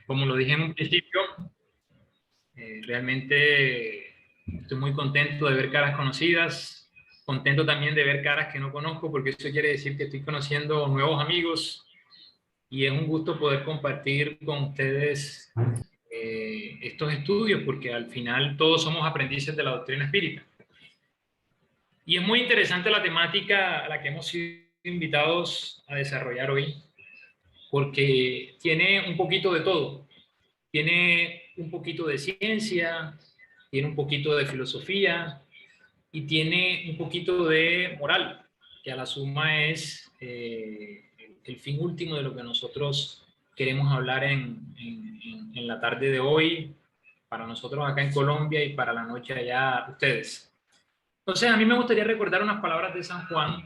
Como lo dije en un principio, realmente estoy muy contento de ver caras conocidas, contento también de ver caras que no conozco, porque eso quiere decir que estoy conociendo nuevos amigos y es un gusto poder compartir con ustedes estos estudios, porque al final todos somos aprendices de la doctrina espírita. Y es muy interesante la temática a la que hemos sido invitados a desarrollar hoy, porque tiene un poquito de todo. Tiene un poquito de ciencia, tiene un poquito de filosofía y tiene un poquito de moral, que a la suma es el fin último de lo que nosotros queremos hablar en la tarde de hoy, para nosotros acá en Colombia y para la noche allá ustedes. Entonces, a mí me gustaría recordar unas palabras de San Juan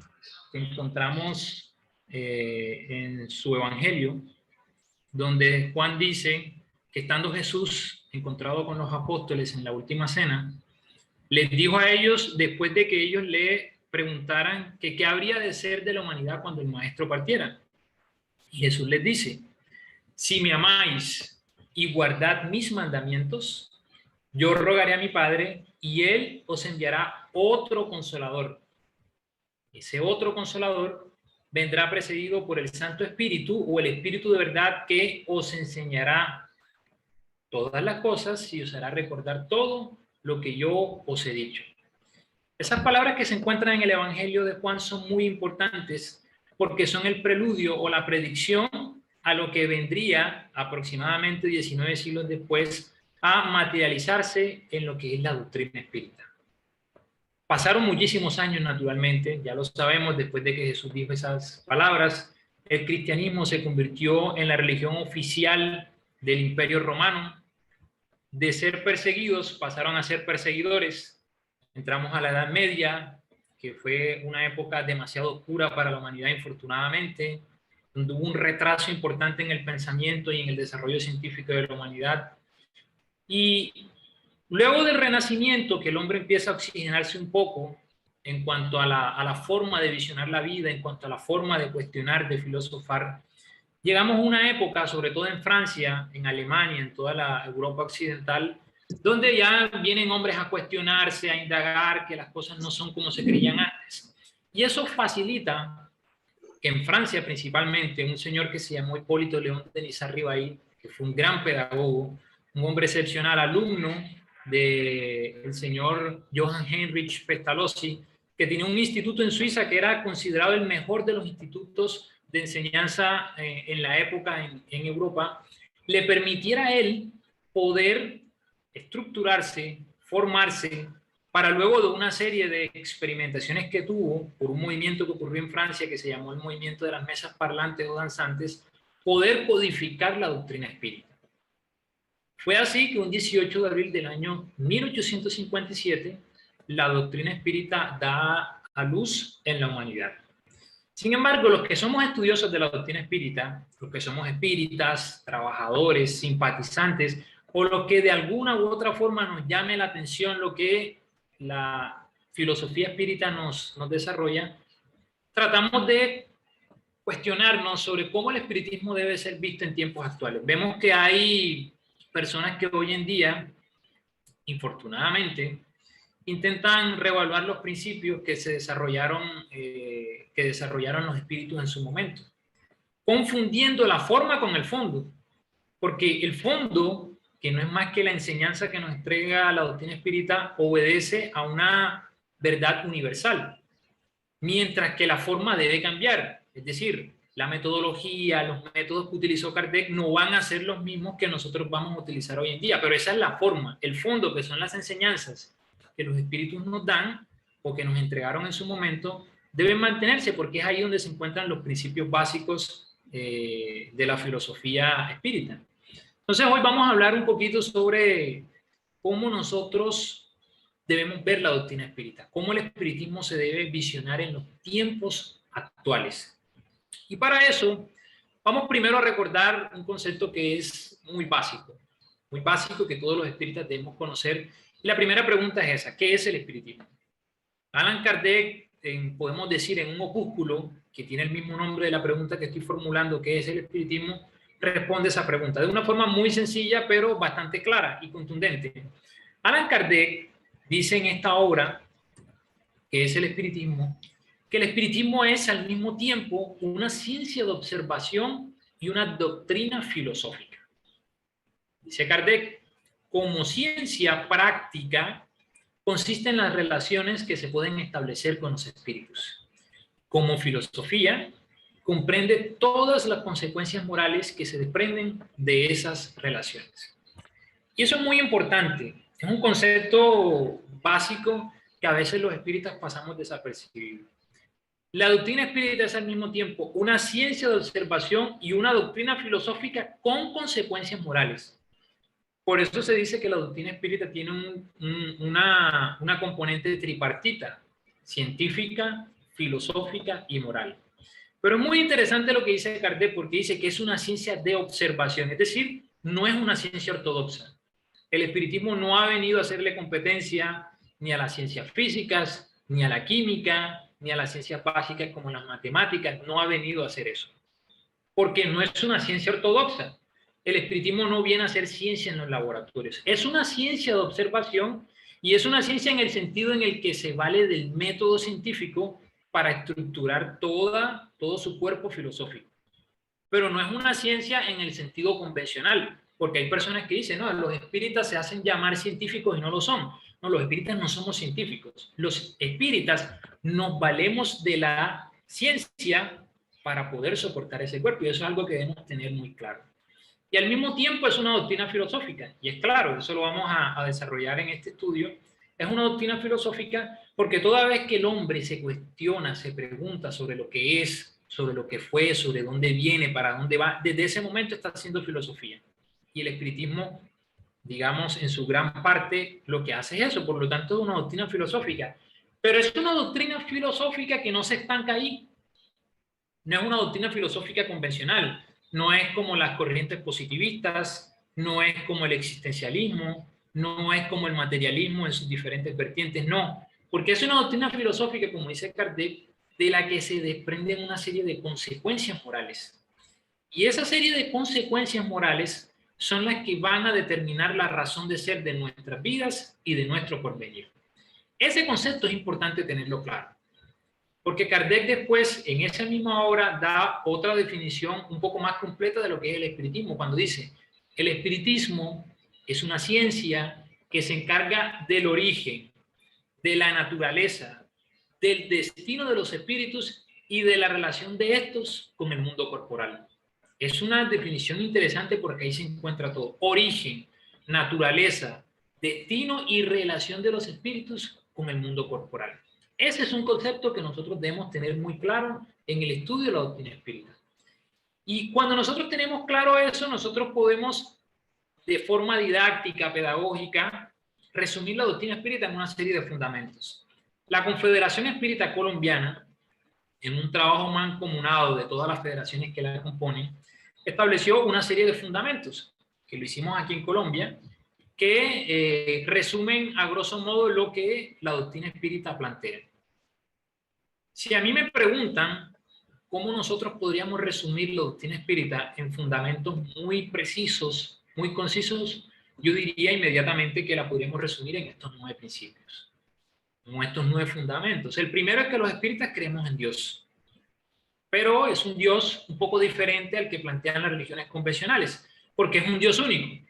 que encontramos en su Evangelio, donde Juan dice que estando Jesús encontrado con los apóstoles en la última cena, les dijo a ellos, después de que ellos le preguntaran que qué habría de ser de la humanidad cuando el Maestro partiera. Y Jesús les dice, si me amáis y guardad mis mandamientos, yo rogaré a mi Padre y Él os enviará otro consolador. Ese otro consolador vendrá precedido por el Santo Espíritu o el Espíritu de verdad que os enseñará todas las cosas y os hará recordar todo lo que yo os he dicho. Esas palabras que se encuentran en el Evangelio de Juan son muy importantes porque son el preludio o la predicción a lo que vendría aproximadamente 19 siglos después a materializarse en lo que es la doctrina espírita. Pasaron muchísimos años, naturalmente, ya lo sabemos, después de que Jesús dijo esas palabras, el cristianismo se convirtió en la religión oficial del Imperio Romano. De ser perseguidos pasaron a ser perseguidores. Entramos a la Edad Media, que fue una época demasiado oscura para la humanidad, infortunadamente, donde hubo un retraso importante en el pensamiento y en el desarrollo científico de la humanidad. Y luego del Renacimiento, que el hombre empieza a oxigenarse un poco en cuanto a la forma de visionar la vida, en cuanto a la forma de cuestionar, de filosofar, llegamos a una época, sobre todo en Francia, en Alemania, en toda la Europa occidental, donde ya vienen hombres a cuestionarse, a indagar que las cosas no son como se creían antes. Y eso facilita que en Francia principalmente, un señor que se llamó Hipólito León de Niza-Rivail, que fue un gran pedagogo, un hombre excepcional, alumno del señor Johann Heinrich Pestalozzi, que tenía un instituto en Suiza que era considerado el mejor de los institutos de enseñanza en la época en Europa, le permitiera a él poder estructurarse, formarse, para luego de una serie de experimentaciones que tuvo por un movimiento que ocurrió en Francia que se llamó el movimiento de las mesas parlantes o danzantes, poder codificar la doctrina espírita. Fue así que un 18 de abril del año 1857 la doctrina espírita da a luz en la humanidad. Sin embargo, los que somos estudiosos de la doctrina espírita, los que somos espíritas, trabajadores, simpatizantes, o los que de alguna u otra forma nos llame la atención lo que la filosofía espírita nos desarrolla, tratamos de cuestionarnos sobre cómo el espiritismo debe ser visto en tiempos actuales. Vemos que hay personas que hoy en día, infortunadamente, intentan reevaluar los principios que desarrollaron los espíritus en su momento, confundiendo la forma con el fondo, porque el fondo, que no es más que la enseñanza que nos entrega la doctrina espírita, obedece a una verdad universal, mientras que la forma debe cambiar, es decir, la metodología, los métodos que utilizó Kardec no van a ser los mismos que nosotros vamos a utilizar hoy en día, pero esa es la forma, el fondo, que son las enseñanzas que los espíritus nos dan o que nos entregaron en su momento, deben mantenerse porque es ahí donde se encuentran los principios básicos de la filosofía espírita. Entonces hoy vamos a hablar un poquito sobre cómo nosotros debemos ver la doctrina espírita, cómo el espiritismo se debe visionar en los tiempos actuales. Y para eso vamos primero a recordar un concepto que es muy básico que todos los espíritas debemos conocer. Y la primera pregunta es esa: ¿qué es el espiritismo? Allan Kardec, podemos decir en un opúsculo que tiene el mismo nombre de la pregunta que estoy formulando, ¿qué es el espiritismo?, responde esa pregunta de una forma muy sencilla, pero bastante clara y contundente. Allan Kardec dice en esta obra, que es el espiritismo, que el espiritismo es al mismo tiempo una ciencia de observación y una doctrina filosófica. Dice Kardec, como ciencia práctica, consiste en las relaciones que se pueden establecer con los espíritus. Como filosofía, comprende todas las consecuencias morales que se desprenden de esas relaciones. Y eso es muy importante. Es un concepto básico que a veces los espíritas pasamos desapercibido. La doctrina espírita es al mismo tiempo una ciencia de observación y una doctrina filosófica con consecuencias morales. Por eso se dice que la doctrina espírita tiene una componente tripartita, científica, filosófica y moral. Pero es muy interesante lo que dice Kardec, porque dice que es una ciencia de observación, es decir, no es una ciencia ortodoxa. El espiritismo no ha venido a hacerle competencia ni a las ciencias físicas, ni a la química, ni a las ciencias básicas como las matemáticas, no ha venido a hacer eso. Porque no es una ciencia ortodoxa. El espiritismo no viene a hacer ciencia en los laboratorios. Es una ciencia de observación y es una ciencia en el sentido en el que se vale del método científico para estructurar todo su cuerpo filosófico. Pero no es una ciencia en el sentido convencional, porque hay personas que dicen, no, los espíritas se hacen llamar científicos y no lo son. No, los espíritas no somos científicos. Los espíritas nos valemos de la ciencia para poder soportar ese cuerpo, y eso es algo que debemos tener muy claro. Y al mismo tiempo es una doctrina filosófica, y es claro, eso lo vamos a desarrollar en este estudio. Es una doctrina filosófica porque toda vez que el hombre se cuestiona, se pregunta sobre lo que es, sobre lo que fue, sobre dónde viene, para dónde va, desde ese momento está haciendo filosofía. Y el espiritismo, digamos, en su gran parte lo que hace es eso, por lo tanto es una doctrina filosófica. Pero es una doctrina filosófica que no se estanca ahí. No es una doctrina filosófica convencional, no es como las corrientes positivistas, no es como el existencialismo, no es como el materialismo en sus diferentes vertientes, no, porque es una doctrina filosófica, como dice Kardec, de la que se desprenden una serie de consecuencias morales. Y esa serie de consecuencias morales son las que van a determinar la razón de ser de nuestras vidas y de nuestro porvenir. Ese concepto es importante tenerlo claro. Porque Kardec después, en esa misma obra, da otra definición un poco más completa de lo que es el espiritismo, cuando dice, el espiritismo es una ciencia que se encarga del origen, de la naturaleza, del destino de los espíritus y de la relación de estos con el mundo corporal. Es una definición interesante porque ahí se encuentra todo. Origen, naturaleza, destino y relación de los espíritus con el mundo corporal. Ese es un concepto que nosotros debemos tener muy claro en el estudio de la doctrina espírita. Y cuando nosotros tenemos claro eso, nosotros podemos, de forma didáctica, pedagógica, resumir la doctrina espírita en una serie de fundamentos. La Confederación Espírita Colombiana, en un trabajo mancomunado de todas las federaciones que la componen, estableció una serie de fundamentos, que lo hicimos aquí en Colombia, que resumen a grosso modo lo que la doctrina espírita plantea. Si a mí me preguntan cómo nosotros podríamos resumir la doctrina espírita en fundamentos muy precisos, muy concisos, yo diría inmediatamente que la podríamos resumir en estos 9 principios, en estos 9 fundamentos. El primero es que los espíritas creemos en Dios, pero es un Dios un poco diferente al que plantean las religiones convencionales, porque es un Dios único.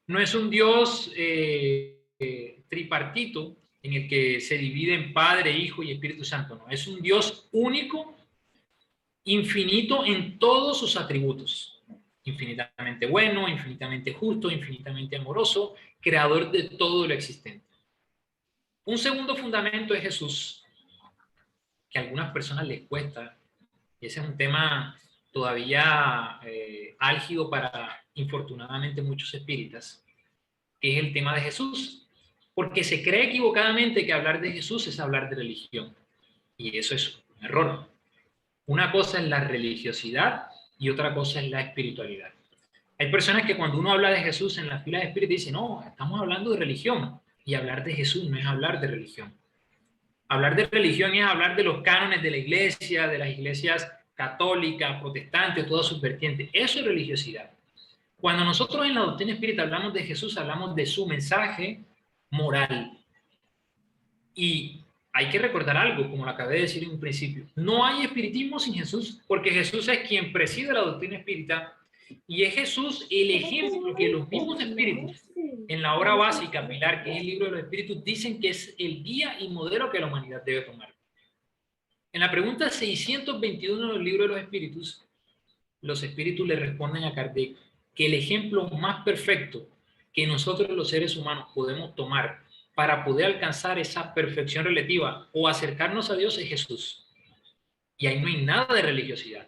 No es un Dios tripartito en el que se divide en Padre, Hijo y Espíritu Santo. No, es un Dios único, infinito en todos sus atributos. Infinitamente bueno, infinitamente justo, infinitamente amoroso, creador de todo lo existente. Un segundo fundamento es Jesús, que a algunas personas les cuesta, y ese es un tema todavía álgido para, infortunadamente, muchos espíritas, que es el tema de Jesús, porque se cree equivocadamente que hablar de Jesús es hablar de religión, y eso es un error. Una cosa es la religiosidad y otra cosa es la espiritualidad. Hay personas que cuando uno habla de Jesús en la fila de espíritus dicen, no, estamos hablando de religión, y hablar de Jesús no es hablar de religión. Hablar de religión es hablar de los cánones de la iglesia, de las iglesias católica, protestante, todas sus vertientes. Eso es religiosidad. Cuando nosotros en la doctrina espírita hablamos de Jesús, hablamos de su mensaje moral. Y hay que recordar algo, como lo acabé de decir en un principio. No hay espiritismo sin Jesús, porque Jesús es quien preside la doctrina espírita y es Jesús el ejemplo que los mismos espíritus en la obra básica, pilar, que es el libro de los espíritus, dicen que es el guía y modelo que la humanidad debe tomar. En la pregunta 621 del libro de los espíritus, los espíritus le responden a Kardec que el ejemplo más perfecto que nosotros los seres humanos podemos tomar para poder alcanzar esa perfección relativa o acercarnos a Dios es Jesús. Y ahí no hay nada de religiosidad.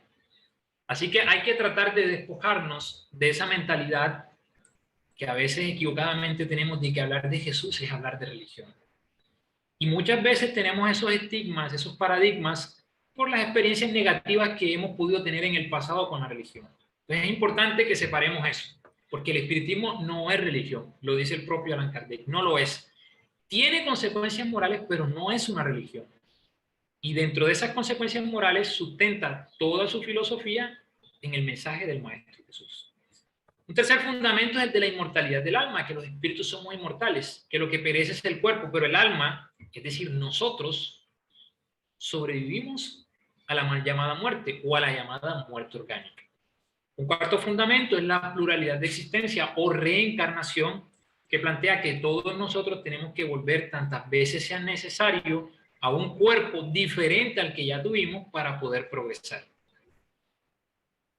Así que hay que tratar de despojarnos de esa mentalidad que a veces equivocadamente tenemos de que hablar de Jesús es hablar de religión. Y muchas veces tenemos esos estigmas, esos paradigmas, por las experiencias negativas que hemos podido tener en el pasado con la religión. Entonces es importante que separemos eso, porque el espiritismo no es religión, lo dice el propio Allan Kardec, no lo es. Tiene consecuencias morales, pero no es una religión. Y dentro de esas consecuencias morales sustenta toda su filosofía en el mensaje del Maestro Jesús. Un tercer fundamento es el de la inmortalidad del alma, que los espíritus somos inmortales, que lo que perece es el cuerpo, pero el alma, es decir, nosotros, sobrevivimos a la mal llamada muerte o a la llamada muerte orgánica. Un cuarto fundamento es la pluralidad de existencia o reencarnación, que plantea que todos nosotros tenemos que volver tantas veces sea necesario a un cuerpo diferente al que ya tuvimos para poder progresar.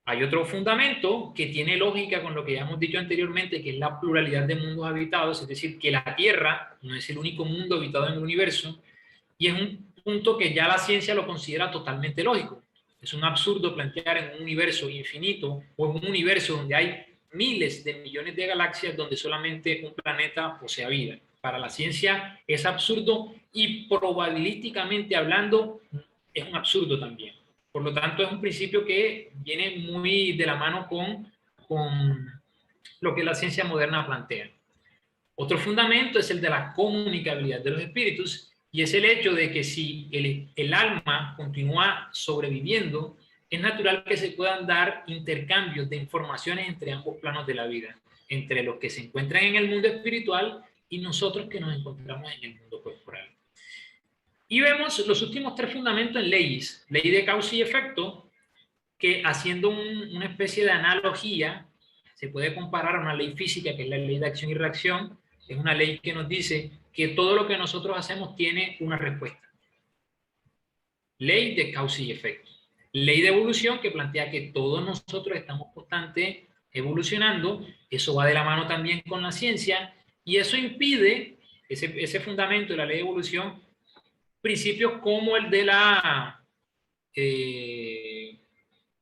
Hay otro fundamento que tiene lógica con lo que ya hemos dicho anteriormente, que es la pluralidad de mundos habitados, es decir, que la Tierra no es el único mundo habitado en el universo, y es un punto que ya la ciencia lo considera totalmente lógico. Es un absurdo plantear en un universo infinito o en un universo donde hay miles de millones de galaxias donde solamente un planeta posea vida. Para la ciencia es absurdo y probabilísticamente hablando es un absurdo también. Por lo tanto, es un principio que viene muy de la mano con lo que la ciencia moderna plantea. Otro fundamento es el de la comunicabilidad de los espíritus, y es el hecho de que si el alma continúa sobreviviendo, es natural que se puedan dar intercambios de informaciones entre ambos planos de la vida, entre los que se encuentran en el mundo espiritual y nosotros que nos encontramos en el mundo corporal. Y vemos los últimos tres fundamentos en leyes. Ley de causa y efecto, que haciendo una especie de analogía, se puede comparar a una ley física, que es la ley de acción y reacción. Es una ley que nos dice que todo lo que nosotros hacemos tiene una respuesta. Ley de causa y efecto. Ley de evolución, que plantea que todos nosotros estamos constantemente evolucionando. Eso va de la mano también con la ciencia, y eso impide, ese fundamento de la ley de evolución, principios como el de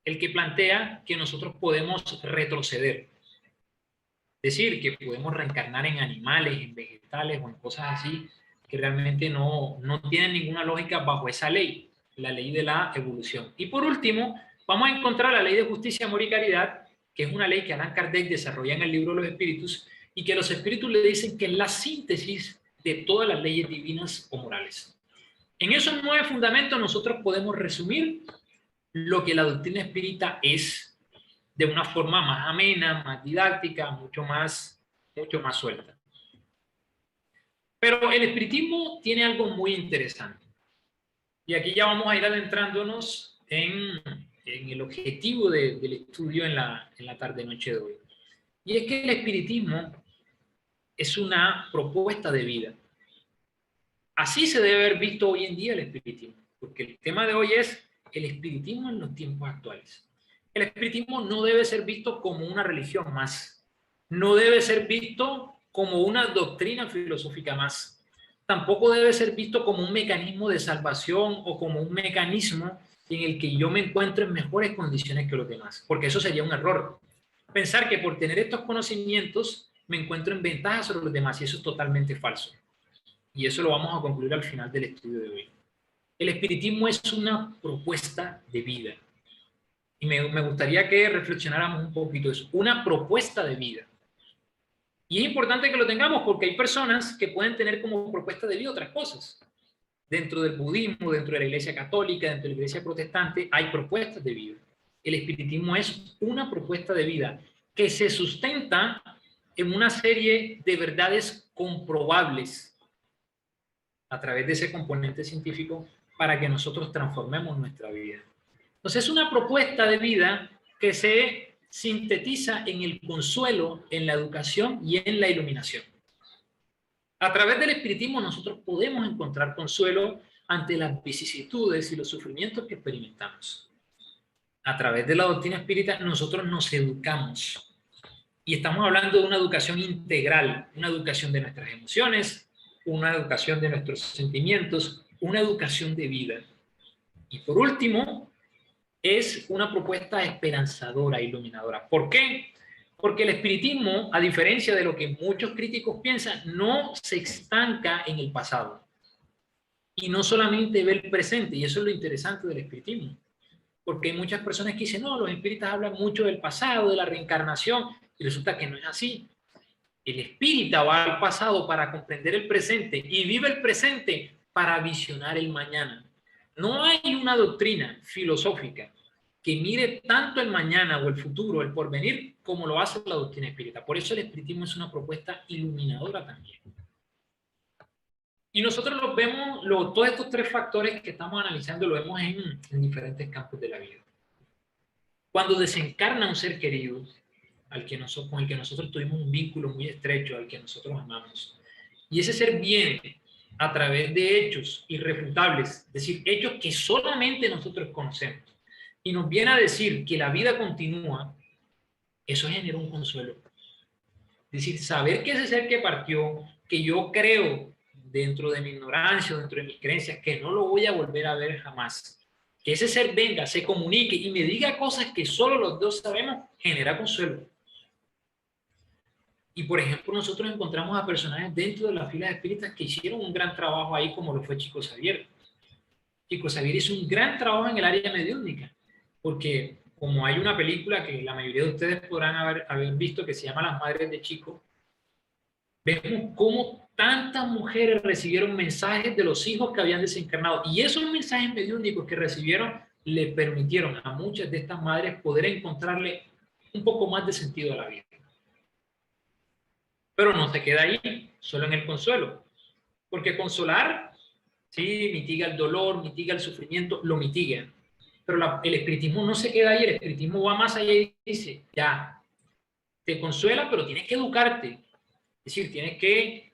el que plantea que nosotros podemos retroceder. Es decir, que podemos reencarnar en animales, en vegetales o en cosas así que realmente no tienen ninguna lógica bajo esa ley, la ley de la evolución. Y por último, vamos a encontrar la ley de justicia, amor y caridad, que es una ley que Allan Kardec desarrolla en el libro de los espíritus, y que los espíritus le dicen que es la síntesis de todas las leyes divinas o morales. En esos 9 fundamentos nosotros podemos resumir lo que la doctrina espírita es, de una forma más amena, más didáctica, mucho más suelta. Pero el espiritismo tiene algo muy interesante. Y aquí ya vamos a ir adentrándonos en el objetivo del estudio en la tarde-noche de hoy. Y es que el espiritismo es una propuesta de vida. Así se debe haber visto hoy en día el espiritismo, porque el tema de hoy es el espiritismo en los tiempos actuales. El espiritismo no debe ser visto como una religión más, no debe ser visto como una doctrina filosófica más, tampoco debe ser visto como un mecanismo de salvación o como un mecanismo en el que yo me encuentro en mejores condiciones que los demás, porque eso sería un error. Pensar que por tener estos conocimientos me encuentro en ventaja sobre los demás, y eso es totalmente falso. Y eso lo vamos a concluir al final del estudio de hoy. El espiritismo es una propuesta de vida. Y me gustaría que reflexionáramos un poquito eso. Una propuesta de vida. Y es importante que lo tengamos porque hay personas que pueden tener como propuesta de vida otras cosas. dentro del budismo, dentro de la iglesia católica, dentro de la iglesia protestante, hay propuestas de vida. El espiritismo es una propuesta de vida que se sustenta en una serie de verdades comprobables a través de ese componente científico para que nosotros transformemos nuestra vida. Entonces, es una propuesta de vida que se sintetiza en el consuelo, en la educación y en la iluminación. A través del espiritismo nosotros podemos encontrar consuelo ante las vicisitudes y los sufrimientos que experimentamos. A través de la doctrina espírita nosotros nos educamos. Y estamos hablando de una educación integral, una educación de nuestras emociones, una educación de nuestros sentimientos, una educación de vida. Y por último, es una propuesta esperanzadora, iluminadora. ¿Por qué? Porque el espiritismo, a diferencia de lo que muchos críticos piensan, no se estanca en el pasado. Y no solamente ve el presente, y eso es lo interesante del espiritismo. Porque hay muchas personas que dicen, no, los espíritas hablan mucho del pasado, de la reencarnación, y resulta que no es así. El espírita va al pasado para comprender el presente y vive el presente para visionar el mañana. No hay una doctrina filosófica que mire tanto el mañana o el futuro, el porvenir, como lo hace la doctrina espírita. Por eso el espiritismo es una propuesta iluminadora también. Y nosotros los vemos, todos estos tres factores que estamos analizando, lo vemos en diferentes campos de la vida. Cuando desencarna un ser querido, con el que nosotros tuvimos un vínculo muy estrecho, al que nosotros amamos, y ese ser viene a través de hechos irrefutables, es decir, hechos que solamente nosotros conocemos, y nos viene a decir que la vida continúa, eso genera un consuelo. Es decir, saber que ese ser que partió, que yo creo dentro de mi ignorancia, dentro de mis creencias, que no lo voy a volver a ver jamás, que ese ser venga, se comunique y me diga cosas que solo los dos sabemos, genera consuelo. Y por ejemplo, nosotros encontramos a personajes dentro de las filas espíritas que hicieron un gran trabajo ahí, como lo fue Chico Xavier. Chico Xavier hizo un gran trabajo en el área mediúnica, porque como hay una película que la mayoría de ustedes podrán haber visto que se llama Las Madres de Chico, vemos cómo tantas mujeres recibieron mensajes de los hijos que habían desencarnado, y esos mensajes mediúnicos que recibieron le permitieron a muchas de estas madres poder encontrarle un poco más de sentido a la vida. Pero no se queda ahí, solo en el consuelo, porque consolar, sí, mitiga el dolor, mitiga el sufrimiento, lo mitiga, pero el espiritismo no se queda ahí, el espiritismo va más allá y dice, ya, te consuela, pero tienes que educarte, es decir, tienes que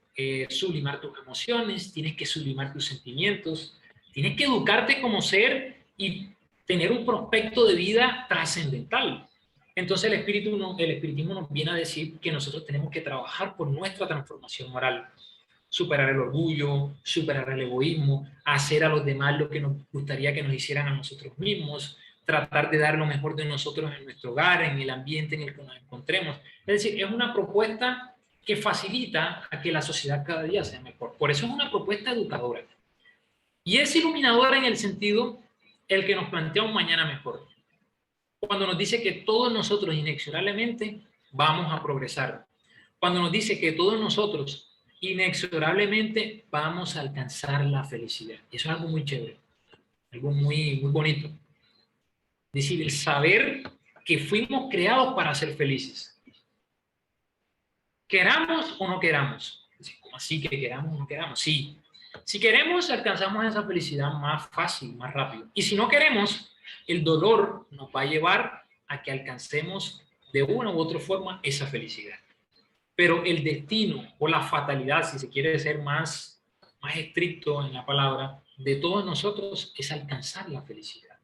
sublimar tus emociones, tienes que sublimar tus sentimientos, tienes que educarte como ser y tener un prospecto de vida trascendental. Entonces el espiritismo nos viene a decir que nosotros tenemos que trabajar por nuestra transformación moral, superar el orgullo, superar el egoísmo, hacer a los demás lo que nos gustaría que nos hicieran a nosotros mismos, tratar de dar lo mejor de nosotros en nuestro hogar, en el ambiente en el que nos encontremos. Es decir, es una propuesta que facilita a que la sociedad cada día sea mejor. Por eso es una propuesta educadora. Y es iluminadora en el sentido el que nos plantea un mañana mejor. Cuando nos dice que todos nosotros inexorablemente vamos a progresar. Cuando nos dice que todos nosotros inexorablemente vamos a alcanzar la felicidad. Eso es algo muy chévere, algo muy, muy bonito. Es decir, el saber que fuimos creados para ser felices. Queramos o no queramos. ¿Cómo así que queramos o no queramos? Sí. Si queremos, alcanzamos esa felicidad más fácil, más rápido. Y si no queremos, el dolor nos va a llevar a que alcancemos de una u otra forma esa felicidad. Pero el destino o la fatalidad, si se quiere ser más estricto en la palabra, de todos nosotros es alcanzar la felicidad.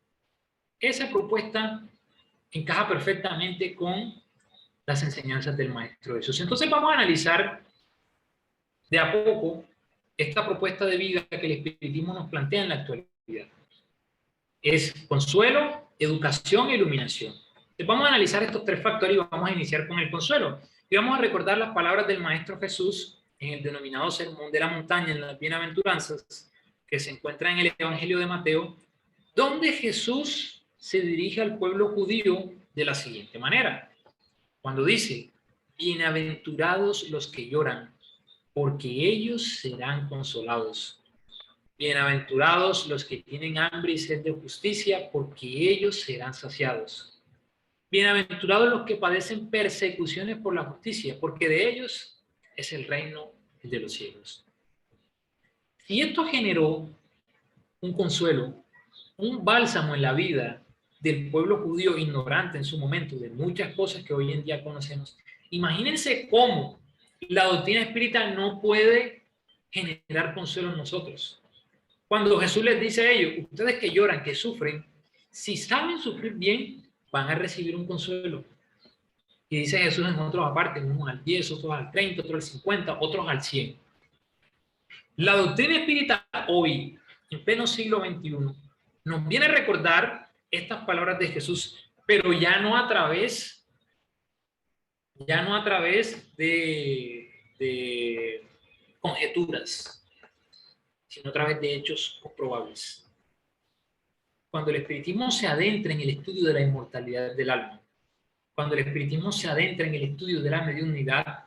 Esa propuesta encaja perfectamente con las enseñanzas del Maestro Jesús. Entonces vamos a analizar de a poco esta propuesta de vida que el espiritismo nos plantea en la actualidad. Es consuelo, educación e iluminación. Entonces vamos a analizar estos tres factores y vamos a iniciar con el consuelo. Y vamos a recordar las palabras del Maestro Jesús en el denominado Sermón de la Montaña, en las Bienaventuranzas, que se encuentra en el Evangelio de Mateo, donde Jesús se dirige al pueblo judío de la siguiente manera. Cuando dice, bienaventurados los que lloran, porque ellos serán consolados. Bienaventurados los que tienen hambre y sed de justicia, porque ellos serán saciados. Bienaventurados los que padecen persecuciones por la justicia, porque de ellos es el reino de los cielos. Y esto generó un consuelo, un bálsamo en la vida del pueblo judío ignorante en su momento de muchas cosas que hoy en día conocemos. Imagínense cómo la doctrina espírita no puede generar consuelo en nosotros. Cuando Jesús les dice a ellos, ustedes que lloran, que sufren, si saben sufrir bien, van a recibir un consuelo. Y dice Jesús en otros aparte, unos al 10, otros al 30, otros al 50, otros al 100. La doctrina espírita hoy, en pleno siglo XXI, nos viene a recordar estas palabras de Jesús, pero ya no a través de conjeturas, sino a través de hechos comprobables. Cuando el espiritismo se adentra en el estudio de la inmortalidad del alma, cuando el espiritismo se adentra en el estudio de la mediunidad,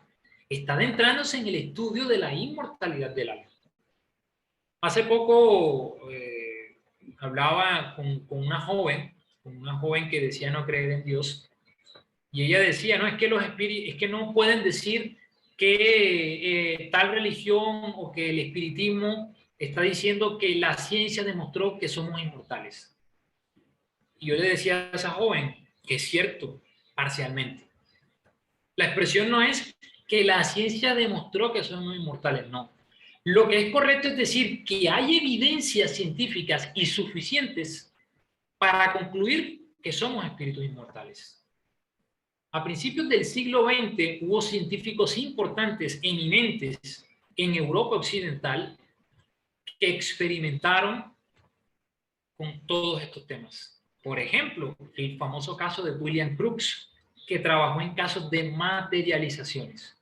está adentrándose en el estudio de la inmortalidad del alma. Hace poco hablaba con una joven que decía no creer en Dios, y ella decía, no, es que los espíritus, es que no pueden decir que tal religión o que el espiritismo está diciendo que la ciencia demostró que somos inmortales. Y yo le decía a esa joven que es cierto, parcialmente. La expresión no es que la ciencia demostró que somos inmortales, no. Lo que es correcto es decir que hay evidencias científicas y suficientes para concluir que somos espíritus inmortales. A principios del siglo XX hubo científicos importantes, eminentes, en Europa Occidental, que experimentaron con todos estos temas. Por ejemplo, el famoso caso de William Crookes, que trabajó en casos de materializaciones.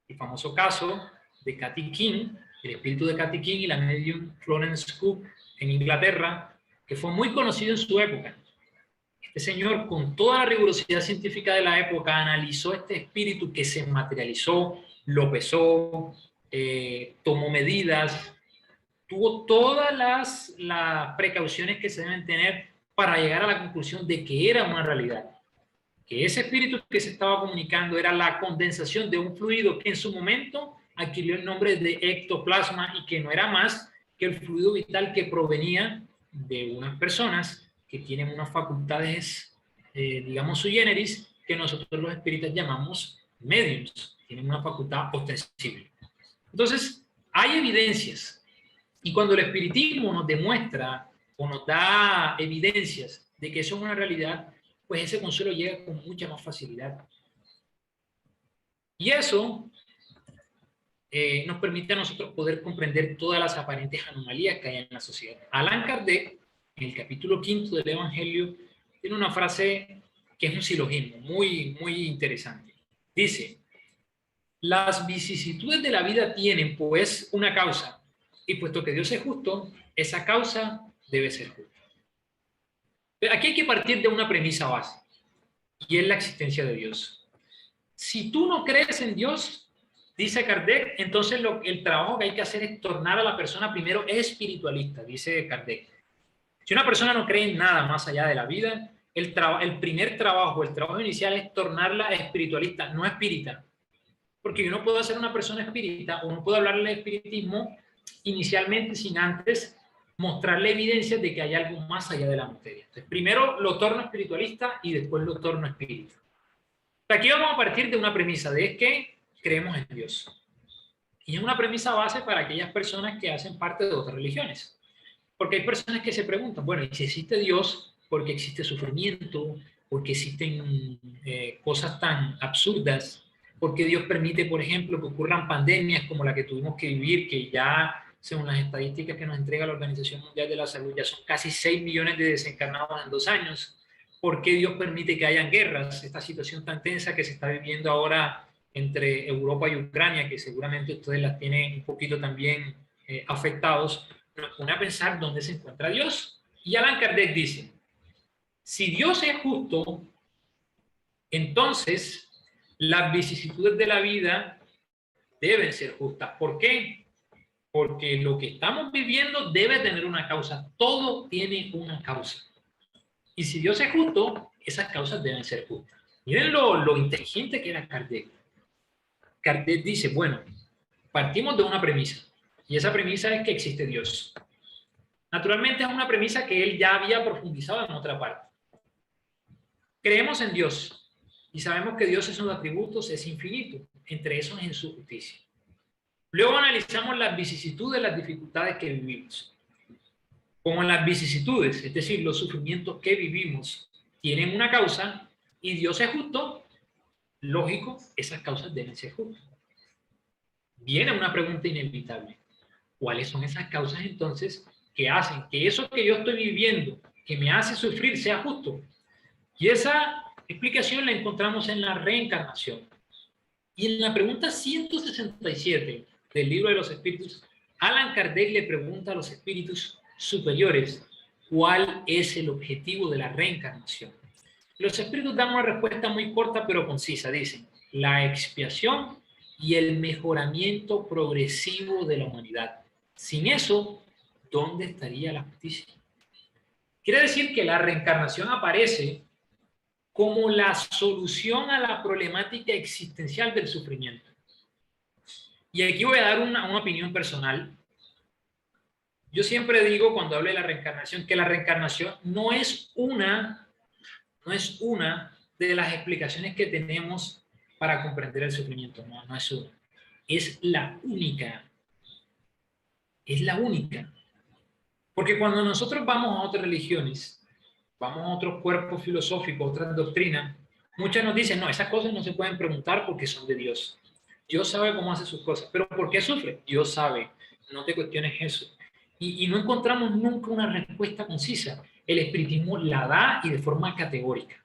El famoso caso de Cathy King, el espíritu de Cathy King y la medium Florence Cook en Inglaterra, que fue muy conocido en su época. Este señor, con toda la rigurosidad científica de la época, analizó este espíritu que se materializó, lo pesó, tomó medidas, tuvo todas las precauciones que se deben tener para llegar a la conclusión de que era una realidad. Que ese espíritu que se estaba comunicando era la condensación de un fluido que en su momento adquirió el nombre de ectoplasma y que no era más que el fluido vital que provenía de unas personas que tienen unas facultades, digamos sui generis, que nosotros los espíritas llamamos mediums, tienen una facultad ostensible. Entonces, hay evidencias, y cuando el espiritismo nos demuestra o nos da evidencias de que eso es una realidad, pues ese consuelo llega con mucha más facilidad. Y eso nos permite a nosotros poder comprender todas las aparentes anomalías que hay en la sociedad. Allan Kardec, en el capítulo 5 del Evangelio, tiene una frase que es un silogismo muy, muy interesante. Dice, las vicisitudes de la vida tienen pues una causa, y puesto que Dios es justo, esa causa debe ser justa. Pero aquí hay que partir de una premisa base, y es la existencia de Dios. Si tú no crees en Dios, dice Kardec, entonces el trabajo que hay que hacer es tornar a la persona primero espiritualista, dice Kardec. Si una persona no cree en nada más allá de la vida, el primer trabajo, el trabajo inicial es tornarla espiritualista, no espírita. Porque yo no puedo hacer una persona espírita o no puedo hablarle de espiritismo inicialmente sin antes mostrarle evidencias de que hay algo más allá de la materia. Entonces, primero lo torno espiritualista y después lo torno espírita. Aquí vamos a partir de una premisa de que creemos en Dios. Y es una premisa base para aquellas personas que hacen parte de otras religiones. Porque hay personas que se preguntan, bueno, ¿y si existe Dios? ¿Por qué existe sufrimiento? ¿Por qué existen cosas tan absurdas? ¿Por qué Dios permite, por ejemplo, que ocurran pandemias como la que tuvimos que vivir, que ya, según las estadísticas que nos entrega la Organización Mundial de la Salud, ya son casi 6 millones de desencarnados en 2 años? ¿Por qué Dios permite que hayan guerras? Esta situación tan tensa que se está viviendo ahora entre Europa y Ucrania, que seguramente ustedes las tienen un poquito también afectados, nos pone a pensar dónde se encuentra Dios. Y Allan Kardec dice, si Dios es justo, entonces las vicisitudes de la vida deben ser justas. ¿Por qué? porque lo que estamos viviendo debe tener una causa. Todo tiene una causa. Y si Dios es justo, esas causas deben ser justas. Miren lo inteligente que era Kardec. Kardec dice, bueno, partimos de una premisa, y esa premisa es que existe Dios. Naturalmente es una premisa que él ya había profundizado en otra parte. Creemos en Dios, y sabemos que Dios en sus atributos es infinito, entre esos en su justicia. Luego analizamos las vicisitudes, las dificultades que vivimos. Como las vicisitudes, es decir, los sufrimientos que vivimos, tienen una causa, y Dios es justo, lógico, esas causas deben ser justas. Viene una pregunta inevitable. ¿Cuáles son esas causas entonces que hacen que eso que yo estoy viviendo, que me hace sufrir, sea justo? Y esa explicación la encontramos en la reencarnación. Y en la pregunta 167 del Libro de los Espíritus, Allan Kardec le pregunta a los espíritus superiores cuál es el objetivo de la reencarnación. Los espíritus dan una respuesta muy corta pero concisa. Dicen, la expiación y el mejoramiento progresivo de la humanidad. Sin eso, ¿dónde estaría la justicia? Quiere decir que la reencarnación aparece como la solución a la problemática existencial del sufrimiento. Y aquí voy a dar una opinión personal. Yo siempre digo cuando hablo de la reencarnación que la reencarnación no es una de las explicaciones que tenemos para comprender el sufrimiento. No es una. Es la única. Es la única. Porque cuando nosotros vamos a otras religiones, vamos a otros cuerpos filosóficos, otras doctrinas, muchas nos dicen, no, esas cosas no se pueden preguntar porque son de Dios. Dios sabe cómo hace sus cosas. ¿Pero por qué sufre? Dios sabe. No te cuestiones eso. Y no encontramos nunca una respuesta concisa. El espiritismo la da y de forma categórica.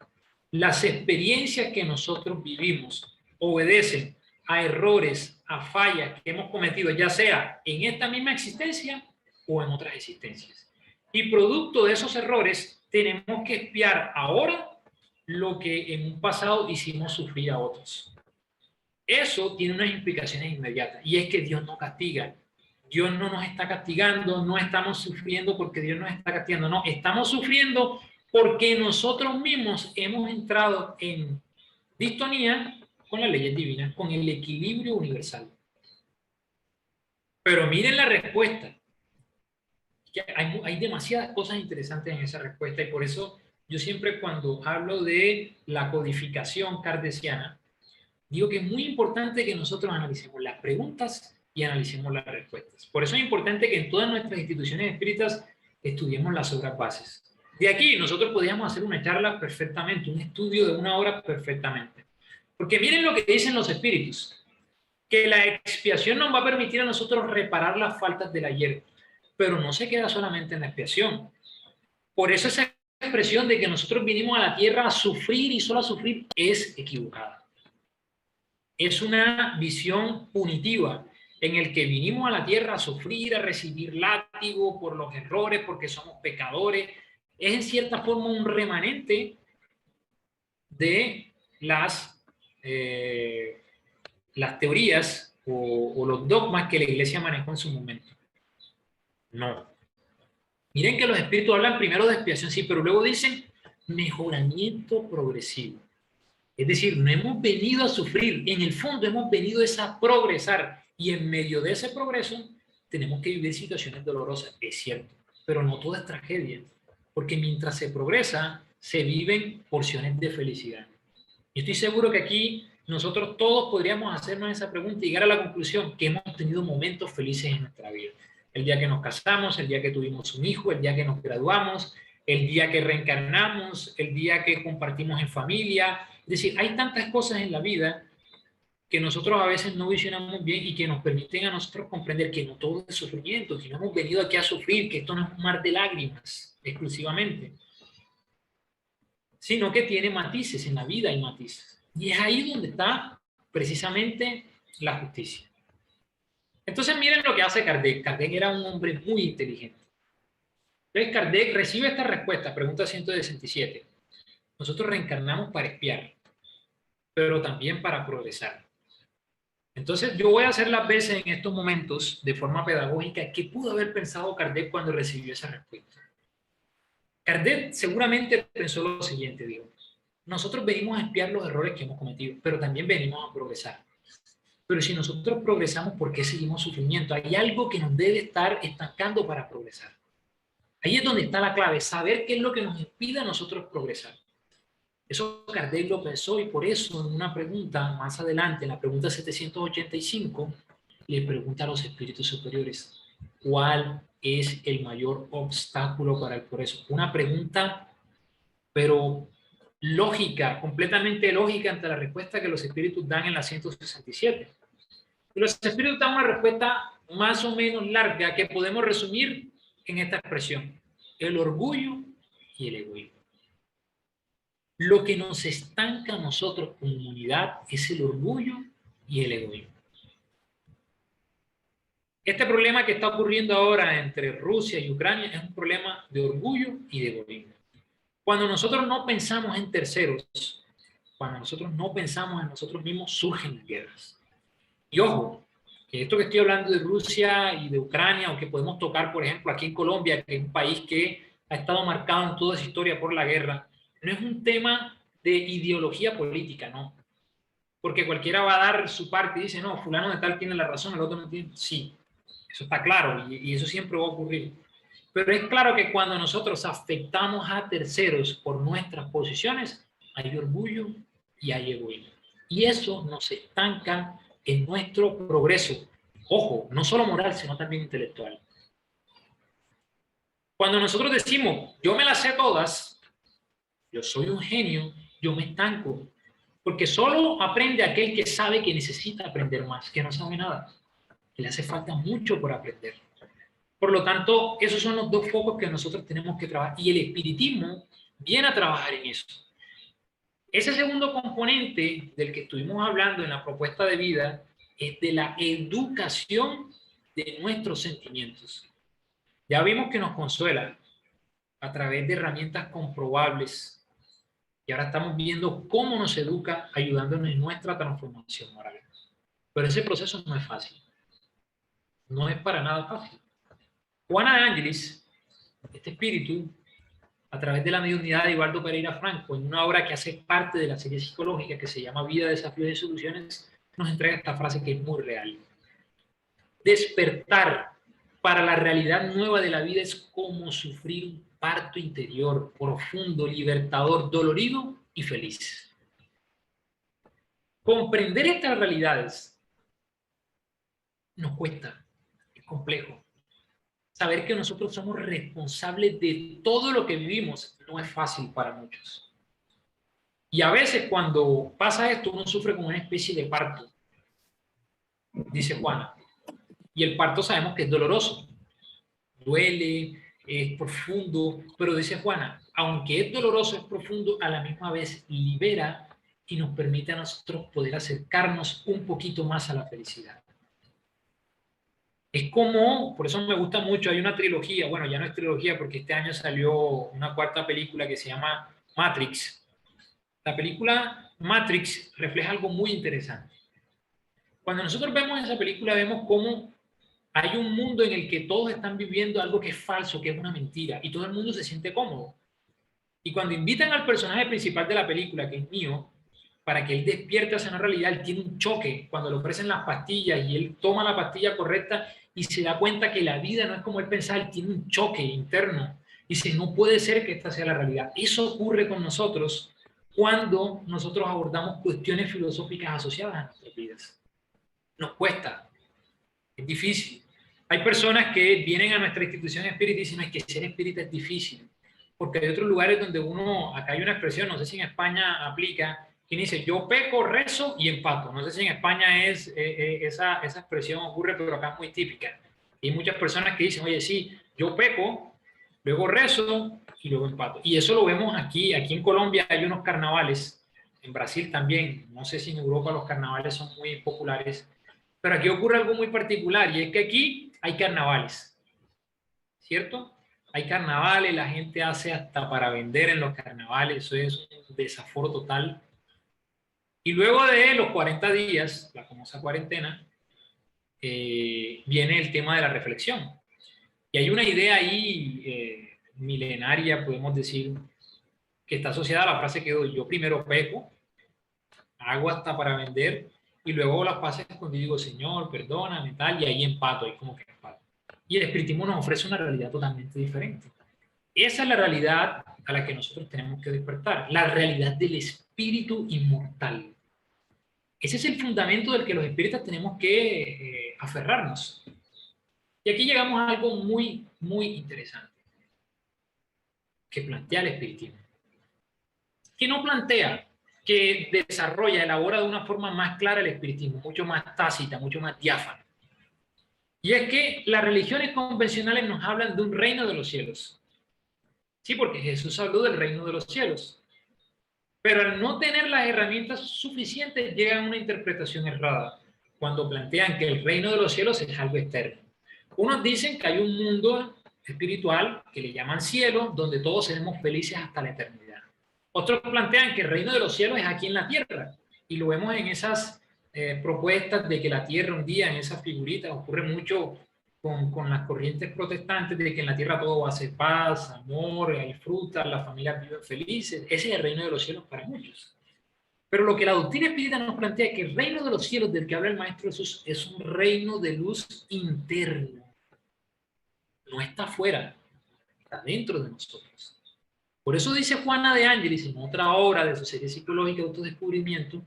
Las experiencias que nosotros vivimos obedecen a errores, a fallas que hemos cometido, ya sea en esta misma existencia o en otras existencias. Y producto de esos errores, tenemos que expiar ahora lo que en un pasado hicimos sufrir a otros. Eso tiene unas implicaciones inmediatas, y es que Dios no castiga. Dios no nos está castigando, no estamos sufriendo porque Dios nos está castigando, no, estamos sufriendo porque nosotros mismos hemos entrado en distonía con las leyes divinas, con el equilibrio universal. Pero miren la respuesta. Hay demasiadas cosas interesantes en esa respuesta, y por eso yo siempre cuando hablo de la codificación kardeciana, digo que es muy importante que nosotros analicemos las preguntas y analicemos las respuestas. Por eso es importante que en todas nuestras instituciones espíritas estudiemos las obras bases. De aquí nosotros podríamos hacer una charla perfectamente, un estudio de 1 hora perfectamente. Porque miren lo que dicen los espíritus, que la expiación nos va a permitir a nosotros reparar las faltas del ayer, pero no se queda solamente en la expiación. Por eso esa expresión de que nosotros vinimos a la tierra a sufrir y solo a sufrir es equivocada. Es una visión punitiva en el que vinimos a la tierra a sufrir, a recibir látigo por los errores, porque somos pecadores. Es en cierta forma un remanente de las teorías o los dogmas que la iglesia manejó en su momento. No. Miren que los espíritus hablan primero de expiación, sí, pero luego dicen mejoramiento progresivo. Es decir, no hemos venido a sufrir, en el fondo hemos venido a progresar, y en medio de ese progreso tenemos que vivir situaciones dolorosas, es cierto, pero no todo es tragedia, porque mientras se progresa, se viven porciones de felicidad. Y estoy seguro que aquí nosotros todos podríamos hacernos esa pregunta y llegar a la conclusión que hemos tenido momentos felices en nuestra vida. El día que nos casamos, el día que tuvimos un hijo, el día que nos graduamos, el día que reencarnamos, el día que compartimos en familia. Es decir, hay tantas cosas en la vida que nosotros a veces no visionamos bien y que nos permiten a nosotros comprender que no todo es sufrimiento, que no hemos venido aquí a sufrir, que esto no es un mar de lágrimas exclusivamente, sino que tiene matices, en la vida hay matices. Y es ahí donde está precisamente la justicia. Entonces miren lo que hace Kardec. Kardec era un hombre muy inteligente. Entonces Kardec recibe esta respuesta, pregunta 167. Nosotros reencarnamos para expiar, pero también para progresar. Entonces, yo voy a hacer las veces en estos momentos de forma pedagógica que pudo haber pensado Kardec cuando recibió esa respuesta. Kardec seguramente pensó lo siguiente, digo, nosotros venimos a expiar los errores que hemos cometido, pero también venimos a progresar. Pero si nosotros progresamos, ¿por qué seguimos sufrimiento? Hay algo que nos debe estar estancando para progresar. Ahí es donde está la clave, saber qué es lo que nos impide a nosotros progresar. Eso Kardec lo pensó y por eso en una pregunta más adelante, en la pregunta 785, le pregunta a los espíritus superiores, ¿cuál es el mayor obstáculo para el progreso? Una pregunta, pero lógica, completamente lógica ante la respuesta que los espíritus dan en la 167. Y los espíritus dan una respuesta más o menos larga que podemos resumir en esta expresión: el orgullo y el egoísmo. Lo que nos estanca a nosotros como humanidad es el orgullo y el egoísmo. Este problema que está ocurriendo ahora entre Rusia y Ucrania es un problema de orgullo y de egoísmo. Cuando nosotros no pensamos en terceros, cuando nosotros no pensamos en nosotros mismos, surgen las guerras. Y ojo, que esto que estoy hablando de Rusia y de Ucrania, o que podemos tocar, por ejemplo, aquí en Colombia, que es un país que ha estado marcado en toda su historia por la guerra, no es un tema de ideología política, no. Porque cualquiera va a dar su parte y dice, no, fulano de tal tiene la razón, el otro no tiene. Sí, eso está claro y eso siempre va a ocurrir. Pero es claro que cuando nosotros afectamos a terceros por nuestras posiciones, hay orgullo y hay egoísmo. Y eso nos estanca en nuestro progreso. Ojo, no solo moral, sino también intelectual. Cuando nosotros decimos, yo me las sé todas, yo soy un genio, yo me estanco. Porque solo aprende aquel que sabe que necesita aprender más, que no sabe nada, que le hace falta mucho por aprender. Por lo tanto, esos son los dos focos que nosotros tenemos que trabajar. Y el espiritismo viene a trabajar en eso. Ese segundo componente del que estuvimos hablando en la propuesta de vida es de la educación de nuestros sentimientos. Ya vimos que nos consuela a través de herramientas comprobables y ahora estamos viendo cómo nos educa ayudándonos en nuestra transformación moral. Pero ese proceso no es fácil. No es para nada fácil. Juana de Ángelis, este espíritu, a través de la mediunidad de Eduardo Pereira Franco, en una obra que hace parte de la serie psicológica que se llama Vida, Desafíos y Soluciones, nos entrega esta frase que es muy real. Despertar para la realidad nueva de la vida es como sufrir un parto interior, profundo, libertador, dolorido y feliz. Comprender estas realidades nos cuesta, es complejo. Saber que nosotros somos responsables de todo lo que vivimos no es fácil para muchos. Y a veces cuando pasa esto, uno sufre como una especie de parto, dice Juana. Y el parto sabemos que es doloroso, duele, es profundo, pero dice Juana, aunque es doloroso, es profundo, a la misma vez libera y nos permite a nosotros poder acercarnos un poquito más a la felicidad. Es como, por eso me gusta mucho, hay una trilogía, bueno, ya no es trilogía porque este año salió una cuarta película que se llama Matrix. La película Matrix refleja algo muy interesante. Cuando nosotros vemos esa película vemos cómo hay un mundo en el que todos están viviendo algo que es falso, que es una mentira, y todo el mundo se siente cómodo. Y cuando invitan al personaje principal de la película, que es Neo, para que él despierte hacia una realidad, él tiene un choque cuando le ofrecen las pastillas y él toma la pastilla correcta y se da cuenta que la vida no es como él pensaba, él tiene un choque interno. Y dice, no puede ser que esta sea la realidad. Eso ocurre con nosotros cuando nosotros abordamos cuestiones filosóficas asociadas a nuestras vidas. Nos cuesta, es difícil. Hay personas que vienen a nuestra institución espírita y dicen, no, es que ser espírita es difícil. Porque hay otros lugares donde uno, acá hay una expresión, no sé si en España aplica, que dice, yo peco, rezo y empato. No sé si en España esa expresión ocurre, pero acá es muy típica. Y hay muchas personas que dicen, oye, sí, yo peco, luego rezo y luego empato. Y eso lo vemos aquí en Colombia hay unos carnavales, en Brasil también, no sé si en Europa los carnavales son muy populares, pero aquí ocurre algo muy particular y es que aquí hay carnavales, ¿cierto? Hay carnavales, la gente hace hasta para vender en los carnavales, eso es un desaforo total. Y luego de los 40 días, la famosa cuarentena, viene el tema de la reflexión. Y hay una idea ahí milenaria, podemos decir, que está asociada a la frase que doy: yo primero peco, hago hasta para vender, y luego las paces cuando digo, Señor, perdóname, tal, y ahí empato, ahí como que empato. Y el espiritismo nos ofrece una realidad totalmente diferente. Esa es la realidad a la que nosotros tenemos que despertar, la realidad del espíritu inmortal. Ese es el fundamento del que los espíritas tenemos que aferrarnos. Y aquí llegamos a algo muy, muy interesante que plantea el espiritismo. Que no plantea, que desarrolla, elabora de una forma más clara el espiritismo, mucho más tácita, mucho más diáfana. Y es que las religiones convencionales nos hablan de un reino de los cielos. Sí, porque Jesús habló del reino de los cielos. Pero al no tener las herramientas suficientes, llegan a una interpretación errada cuando plantean que el reino de los cielos es algo externo. Unos dicen que hay un mundo espiritual que le llaman cielo, donde todos seremos felices hasta la eternidad. Otros plantean que el reino de los cielos es aquí en la tierra, y lo vemos en esas propuestas de que la tierra un día, en esas figuritas, ocurre mucho con las corrientes protestantes, de que en la tierra todo va a ser paz, amor, hay frutas, las familias viven felices. Ese es el reino de los cielos para muchos. Pero lo que la doctrina espírita nos plantea es que el reino de los cielos del que habla el Maestro Jesús es un reino de luz interno. No está afuera, está dentro de nosotros. Por eso dice Juana de Ángelis en otra obra de su serie psicológica de autodescubrimiento,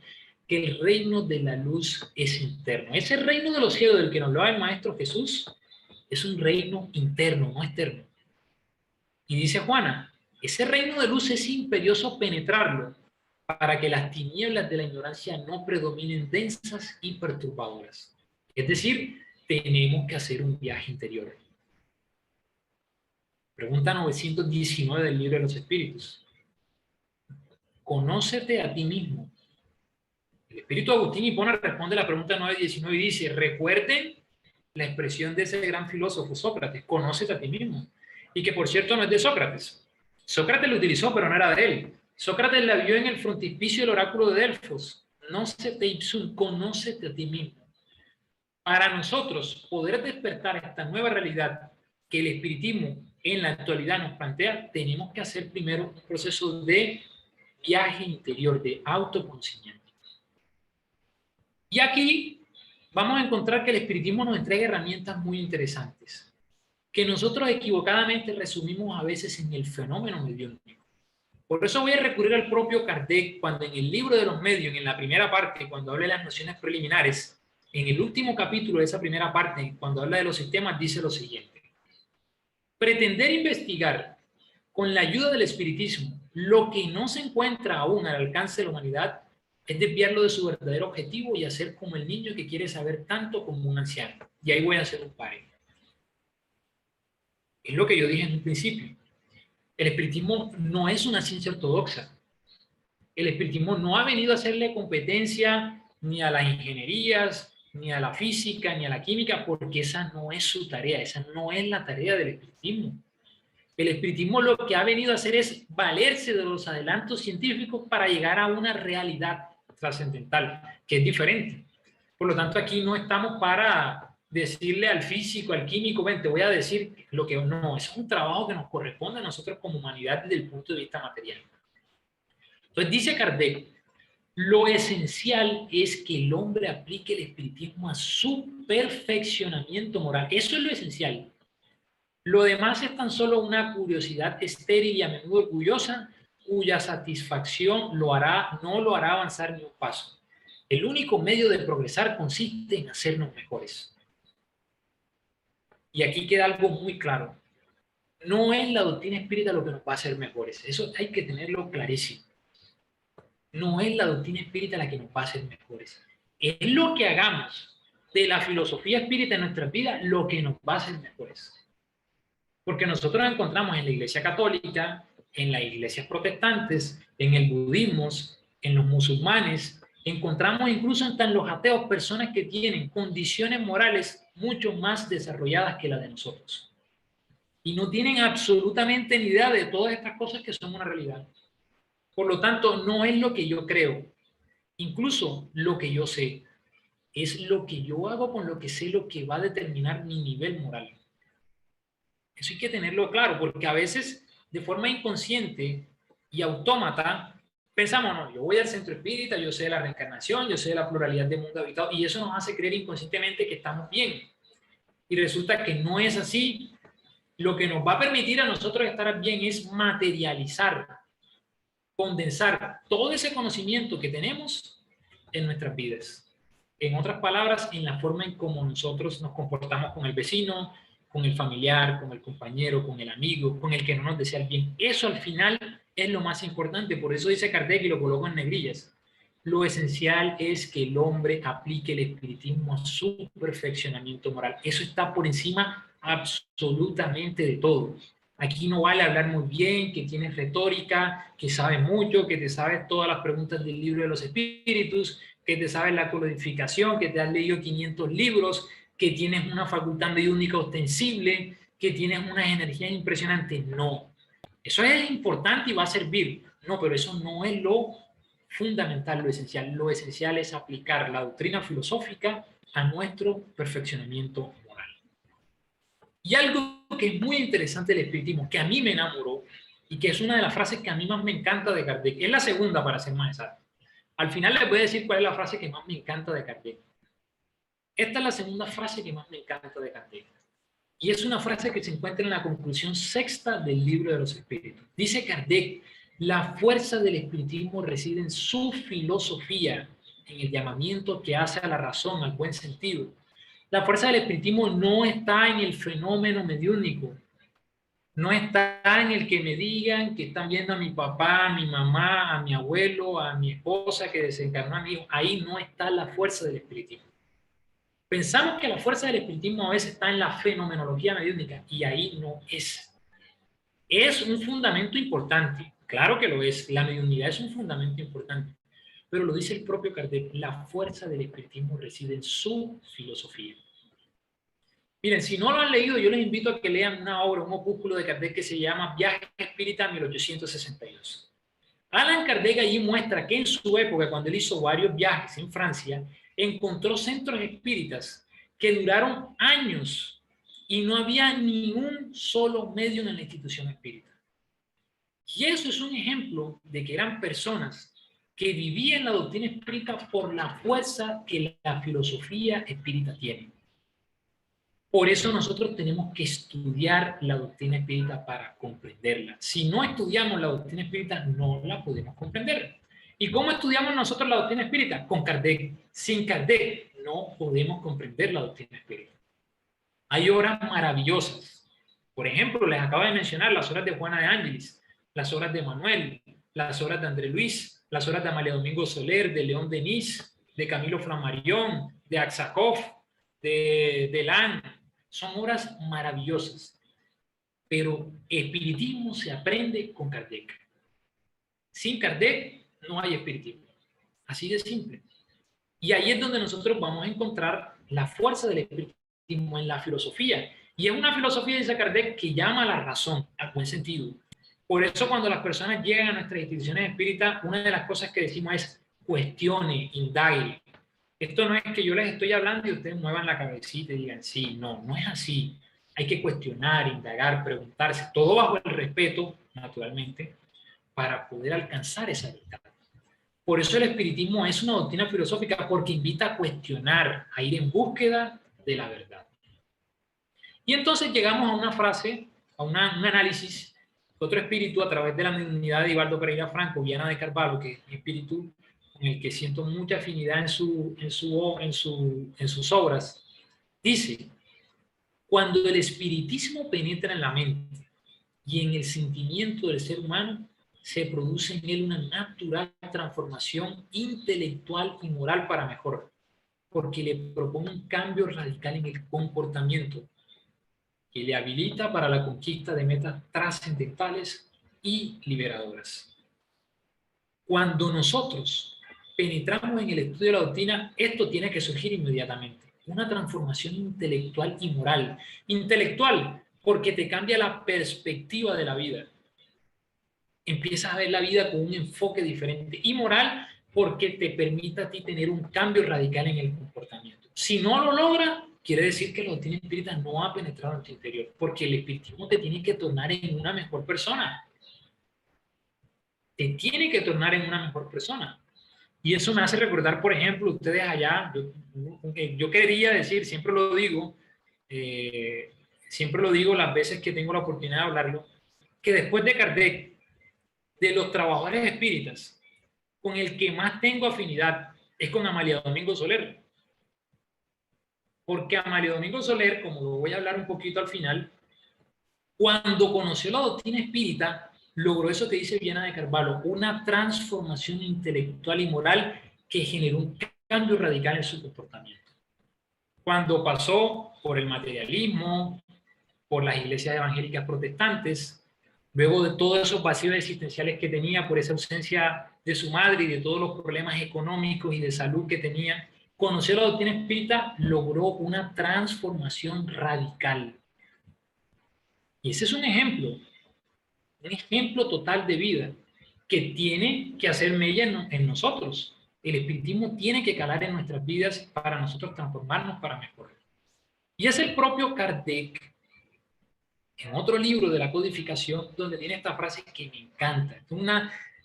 que el reino de la luz es interno. Ese reino de los cielos del que nos hablaba el Maestro Jesús es un reino interno, no externo. Y dice Juana, ese reino de luz es imperioso penetrarlo para que las tinieblas de la ignorancia no predominen densas y perturbadoras. Es decir, tenemos que hacer un viaje interior. Pregunta 919 del Libro de los Espíritus. Conócete a ti mismo. El espíritu Agustín Hipona responde a la pregunta 919 y dice, recuerden la expresión de ese gran filósofo Sócrates, conócete a ti mismo. Y que por cierto no es de Sócrates. Sócrates lo utilizó, pero no era de él. Sócrates la vio en el frontispicio del oráculo de Delfos. Nócete ipsum, conócete a ti mismo. Para nosotros poder despertar esta nueva realidad que el espiritismo en la actualidad nos plantea, tenemos que hacer primero un proceso de viaje interior, de autoconocimiento. Y aquí vamos a encontrar que el espiritismo nos entrega herramientas muy interesantes, que nosotros equivocadamente resumimos a veces en el fenómeno mediúnico. Por eso voy a recurrir al propio Kardec cuando en el libro de los medios, en la primera parte, cuando habla de las nociones preliminares, en el último capítulo de esa primera parte, cuando habla de los sistemas, dice lo siguiente. Pretender investigar con la ayuda del espiritismo lo que no se encuentra aún al alcance de la humanidad es desviarlo de su verdadero objetivo y hacer como el niño que quiere saber tanto como un anciano. Y ahí voy a hacer un pare. Es lo que yo dije en un principio. El espiritismo no es una ciencia ortodoxa. El espiritismo no ha venido a hacerle competencia ni a las ingenierías, ni a la física, ni a la química, porque esa no es su tarea, esa no es la tarea del espiritismo. El espiritismo lo que ha venido a hacer es valerse de los adelantos científicos para llegar a una realidad trascendental, que es diferente. Por lo tanto, aquí no estamos para decirle al físico, al químico, ven, te voy a decir lo que no, es un trabajo que nos corresponde a nosotros como humanidad desde el punto de vista material. Entonces dice Kardec, lo esencial es que el hombre aplique el espiritismo a su perfeccionamiento moral. Eso es lo esencial. Lo demás es tan solo una curiosidad estéril y a menudo orgullosa, cuya satisfacción no lo hará avanzar ni un paso. El único medio de progresar consiste en hacernos mejores. Y aquí queda algo muy claro. No es la doctrina espírita lo que nos va a hacer mejores. Eso hay que tenerlo clarísimo. No es la doctrina espírita la que nos va a hacer mejores. Es lo que hagamos de la filosofía espírita en nuestras vidas lo que nos va a hacer mejores. Porque nosotros encontramos en la Iglesia Católica, en las iglesias protestantes, en el budismo, en los musulmanes, encontramos incluso hasta en los ateos personas que tienen condiciones morales mucho más desarrolladas que las de nosotros. Y no tienen absolutamente ni idea de todas estas cosas que son una realidad. Por lo tanto, no es lo que yo creo. incluso lo que yo sé. Es lo que yo hago con lo que sé lo que va a determinar mi nivel moral. Eso hay que tenerlo claro, porque a veces de forma inconsciente y autómata pensamos, no, yo voy al centro espírita, yo sé de la reencarnación, yo sé de la pluralidad de mundo habitado, y eso nos hace creer inconscientemente que estamos bien. Y resulta que no es así. Lo que nos va a permitir a nosotros estar bien es materializar, condensar todo ese conocimiento que tenemos en nuestras vidas. En otras palabras, en la forma en cómo nosotros nos comportamos con el vecino, con el familiar, con el compañero, con el amigo, con el que no nos desea el bien. Eso al final es lo más importante. Por eso dice Kardec y lo coloco en negrillas. Lo esencial es que el hombre aplique el espiritismo a su perfeccionamiento moral. Eso está por encima absolutamente de todo. Aquí no vale hablar muy bien, que tienes retórica, que sabes mucho, que te sabes todas las preguntas del libro de los espíritus, que te sabes la codificación, que te has leído 500 libros, que tienes una facultad mediúnica ostensible, que tienes unas energías impresionantes. No, eso es importante y va a servir. No, pero eso no es lo fundamental, lo esencial. Lo esencial es aplicar la doctrina filosófica a nuestro perfeccionamiento moral. Y algo que es muy interesante del espiritismo, que a mí me enamoró y que es una de las frases que a mí más me encanta de Kardec, es la segunda para ser más exacto. Al final les voy a decir cuál es la frase que más me encanta de Kardec. Esta es la segunda frase que más me encanta de Kardec. Y es una frase que se encuentra en la conclusión sexta del libro de los espíritus. Dice Kardec, la fuerza del espiritismo reside en su filosofía, en el llamamiento que hace a la razón, al buen sentido. La fuerza del espiritismo no está en el fenómeno mediúnico, no está en el que me digan que están viendo a mi papá, a mi mamá, a mi abuelo, a mi esposa que desencarnó a mi hijo. Ahí no está la fuerza del espiritismo. Pensamos que la fuerza del espiritismo a veces está en la fenomenología mediúnica y ahí no es. Es un fundamento importante, claro que lo es. La mediunidad es un fundamento importante, pero lo dice el propio Kardec, la fuerza del espiritismo reside en su filosofía. Miren, si no lo han leído, yo les invito a que lean una obra, un opúsculo de Kardec que se llama Viaje Espírita 1862. Allan Kardec allí muestra que en su época, cuando él hizo varios viajes en Francia, encontró centros espíritas que duraron años y no había ni un solo medio en la institución espírita. Y eso es un ejemplo de que eran personas que vivían la doctrina espírita por la fuerza que la filosofía espírita tiene. Por eso nosotros tenemos que estudiar la doctrina espírita para comprenderla. Si no estudiamos la doctrina espírita, no la podemos comprender. ¿Y cómo estudiamos nosotros la doctrina espírita? Con Kardec. Sin Kardec no podemos comprender la doctrina espírita. Hay obras maravillosas. Por ejemplo, les acabo de mencionar las obras de Juana de Ángeles, las obras de Manuel, las obras de André Luis, las obras de Amalia Domingo Soler, de León Denis, de Camilo Flammarion, de Aksakov, de Delan. Son obras maravillosas, pero espiritismo se aprende con Kardec. Sin Kardec no hay espiritismo. Así de simple. Y ahí es donde nosotros vamos a encontrar la fuerza del espiritismo en la filosofía. Y es una filosofía, dice Kardec, que llama a la razón, al buen sentido. Por eso cuando las personas llegan a nuestras instituciones espíritas, una de las cosas que decimos es cuestione, indague. Esto no es que yo les estoy hablando y ustedes muevan la cabecita y digan, sí, no, no es así. Hay que cuestionar, indagar, preguntarse, todo bajo el respeto, naturalmente, para poder alcanzar esa verdad. Por eso el espiritismo es una doctrina filosófica, porque invita a cuestionar, a ir en búsqueda de la verdad. Y entonces llegamos a una frase, a un análisis, otro espíritu a través de la unidad de Ibaldo Pereira Franco, Viana de Carvalho, que es un espíritu en el que siento mucha afinidad en sus obras, dice, cuando el espiritismo penetra en la mente y en el sentimiento del ser humano, se produce en él una natural transformación intelectual y moral para mejor, porque le propone un cambio radical en el comportamiento que le habilita para la conquista de metas trascendentales y liberadoras. Cuando nosotros penetramos en el estudio de la doctrina, esto tiene que surgir inmediatamente. Una transformación intelectual y moral. Intelectual, porque te cambia la perspectiva de la vida. Empiezas a ver la vida con un enfoque diferente. Y moral, porque te permite a ti tener un cambio radical en el comportamiento. Si no lo logra, quiere decir que la doctrina espírita no ha penetrado en tu interior, porque el espiritismo te tiene que tornar en una mejor persona. Te tiene que tornar en una mejor persona. Y eso me hace recordar, por ejemplo, ustedes allá, yo quería decir, siempre lo digo las veces que tengo la oportunidad de hablarlo, que después de Kardec, de los trabajadores espíritas, con el que más tengo afinidad es con Amalia Domingo Soler. Porque Amalia Domingo Soler, como lo voy a hablar un poquito al final, cuando conoció la doctrina espírita, logró eso que dice Viana de Carvalho, una transformación intelectual y moral que generó un cambio radical en su comportamiento. Cuando pasó por el materialismo, por las iglesias evangélicas protestantes, luego de todos esos vacíos existenciales que tenía por esa ausencia de su madre y de todos los problemas económicos y de salud que tenía, conoció la doctrina espírita, logró una transformación radical. Y ese es un ejemplo total de vida que tiene que hacer mella en nosotros. El espiritismo tiene que calar en nuestras vidas para nosotros transformarnos para mejorar. Y es el propio Kardec, en otro libro de la codificación, donde tiene esta frase que me encanta.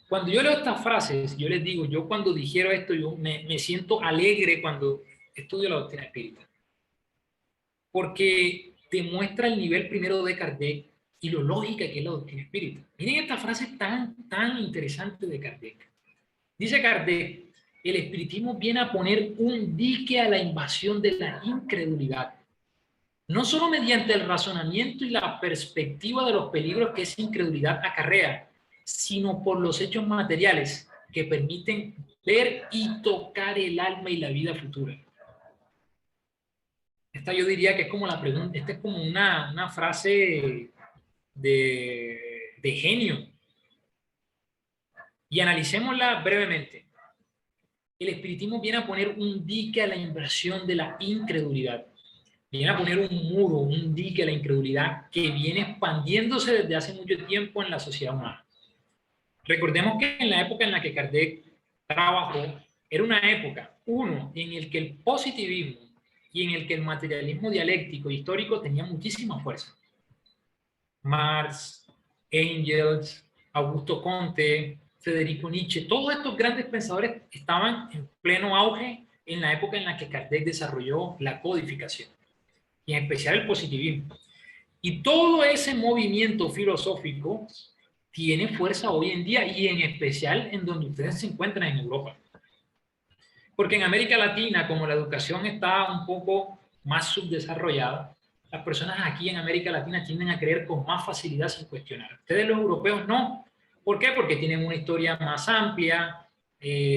Cuando yo leo estas frases, yo les digo, yo cuando digiero esto, yo me siento alegre cuando estudio la doctrina espírita. Porque demuestra el nivel primero de Kardec y lo lógica que es la doctrina espírita. Miren esta frase tan interesante de Kardec. Dice Kardec, el espiritismo viene a poner un dique a la invasión de la incredulidad, no solo mediante el razonamiento y la perspectiva de los peligros que esa incredulidad acarrea, sino por los hechos materiales que permiten ver y tocar el alma y la vida futura. Esta yo diría que es como la pregunta, esta es como una frase de genio. Y analicémosla brevemente. El espiritismo viene a poner un dique a la invasión de la incredulidad. Viene a poner un muro, un dique a la incredulidad que viene expandiéndose desde hace mucho tiempo en la sociedad humana. Recordemos que en la época en la que Kardec trabajó, era una época, uno, en el que el positivismo y en el que el materialismo dialéctico histórico tenía muchísima fuerza. Marx, Engels, Augusto Comte, Federico Nietzsche, todos estos grandes pensadores estaban en pleno auge en la época en la que Kardec desarrolló la codificación, y en especial el positivismo. Y todo ese movimiento filosófico tiene fuerza hoy en día, y en especial en donde ustedes se encuentran en Europa. Porque en América Latina, como la educación está un poco más subdesarrollada, las personas aquí en América Latina tienden a creer con más facilidad sin cuestionar. Ustedes los europeos no. ¿Por qué? Porque tienen una historia más amplia,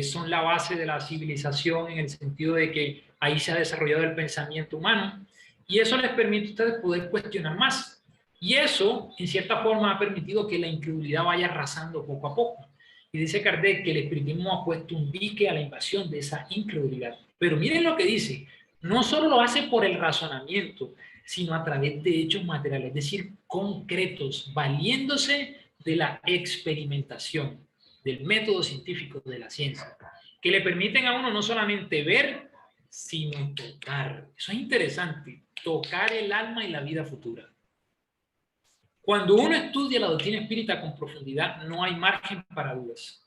son la base de la civilización en el sentido de que ahí se ha desarrollado el pensamiento humano, y eso les permite a ustedes poder cuestionar más. Y eso, en cierta forma, ha permitido que la incredulidad vaya arrasando poco a poco. Y dice Kardec que el espiritismo ha puesto un dique a la invasión de esa incredulidad. Pero miren lo que dice, no solo lo hace por el razonamiento, sino a través de hechos materiales, es decir, concretos, valiéndose de la experimentación, del método científico de la ciencia, que le permiten a uno no solamente ver, sino tocar. Eso es interesante, tocar el alma y la vida futura. Cuando uno estudia la doctrina espírita con profundidad, no hay margen para dudas,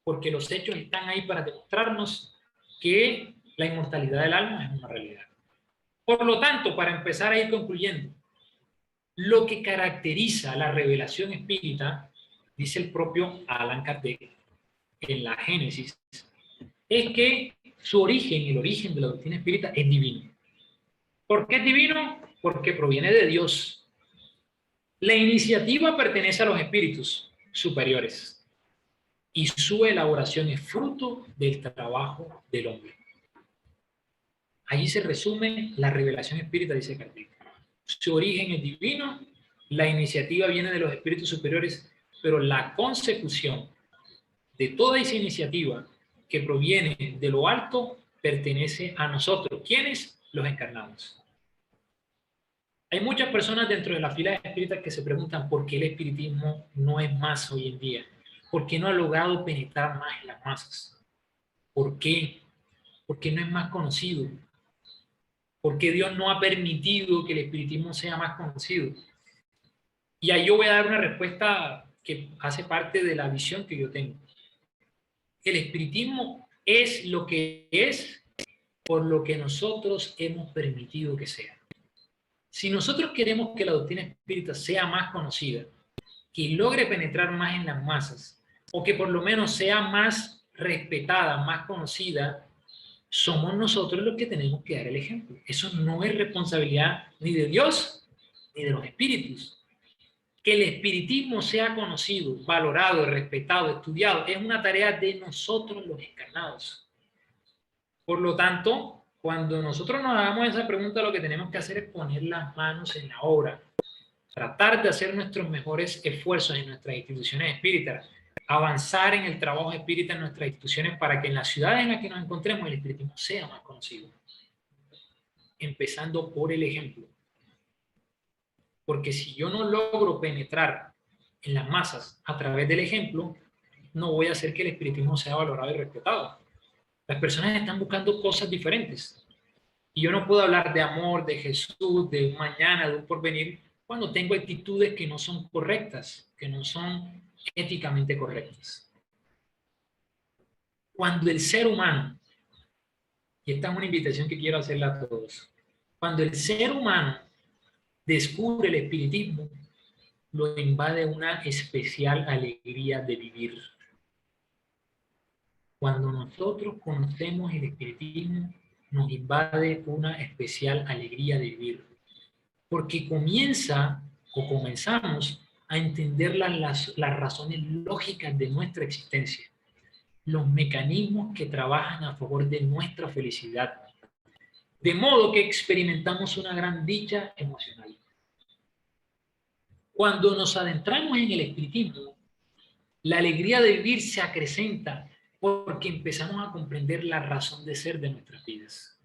porque los hechos están ahí para demostrarnos que la inmortalidad del alma es una realidad. Por lo tanto, para empezar a ir concluyendo, lo que caracteriza la revelación espírita, dice el propio Allan Kardec en la Génesis, es que su origen, el origen de la doctrina espírita es divino. ¿Por qué es divino? Porque proviene de Dios. La iniciativa pertenece a los espíritus superiores y su elaboración es fruto del trabajo del hombre. Allí se resume la revelación espírita, dice Kardec. Su origen es divino, la iniciativa viene de los espíritus superiores, pero la consecución de toda esa iniciativa que proviene de lo alto pertenece a nosotros. ¿Quiénes? Los encarnados. Hay muchas personas dentro de las filas espíritas que se preguntan por qué el espiritismo no es más hoy en día, por qué no ha logrado penetrar más en las masas. ¿Por qué? Porque no es más conocido. Porque Dios no ha permitido que el espiritismo sea más conocido. Y ahí yo voy a dar una respuesta que hace parte de la visión que yo tengo. El espiritismo es lo que es por lo que nosotros hemos permitido que sea. Si nosotros queremos que la doctrina espírita sea más conocida, que logre penetrar más en las masas, o que por lo menos sea más respetada, más conocida, somos nosotros los que tenemos que dar el ejemplo. Eso no es responsabilidad ni de Dios ni de los espíritus. Que el espiritismo sea conocido, valorado, respetado, estudiado, es una tarea de nosotros los encarnados. Por lo tanto, cuando nosotros nos hagamos esa pregunta, lo que tenemos que hacer es poner las manos en la obra, tratar de hacer nuestros mejores esfuerzos en nuestras instituciones espíritas, avanzar en el trabajo espírita en nuestras instituciones para que en las ciudades en las que nos encontremos el espiritismo sea más conocido. Empezando por el ejemplo. Porque si yo no logro penetrar en las masas a través del ejemplo, no voy a hacer que el espiritismo sea valorado y respetado. Las personas están buscando cosas diferentes. Y yo no puedo hablar de amor, de Jesús, de un mañana, de un porvenir, cuando tengo actitudes que no son correctas, que no son éticamente correctas. Cuando el ser humano, y esta es una invitación que quiero hacerle a todos, cuando el ser humano descubre el espiritismo, lo invade una especial alegría de vivir. Cuando nosotros conocemos el espiritismo, nos invade una especial alegría de vivir. Porque comenzamos a entender las razones lógicas de nuestra existencia, los mecanismos que trabajan a favor de nuestra felicidad, de modo que experimentamos una gran dicha emocional. Cuando nos adentramos en el espiritismo, la alegría de vivir se acrecenta porque empezamos a comprender la razón de ser de nuestras vidas.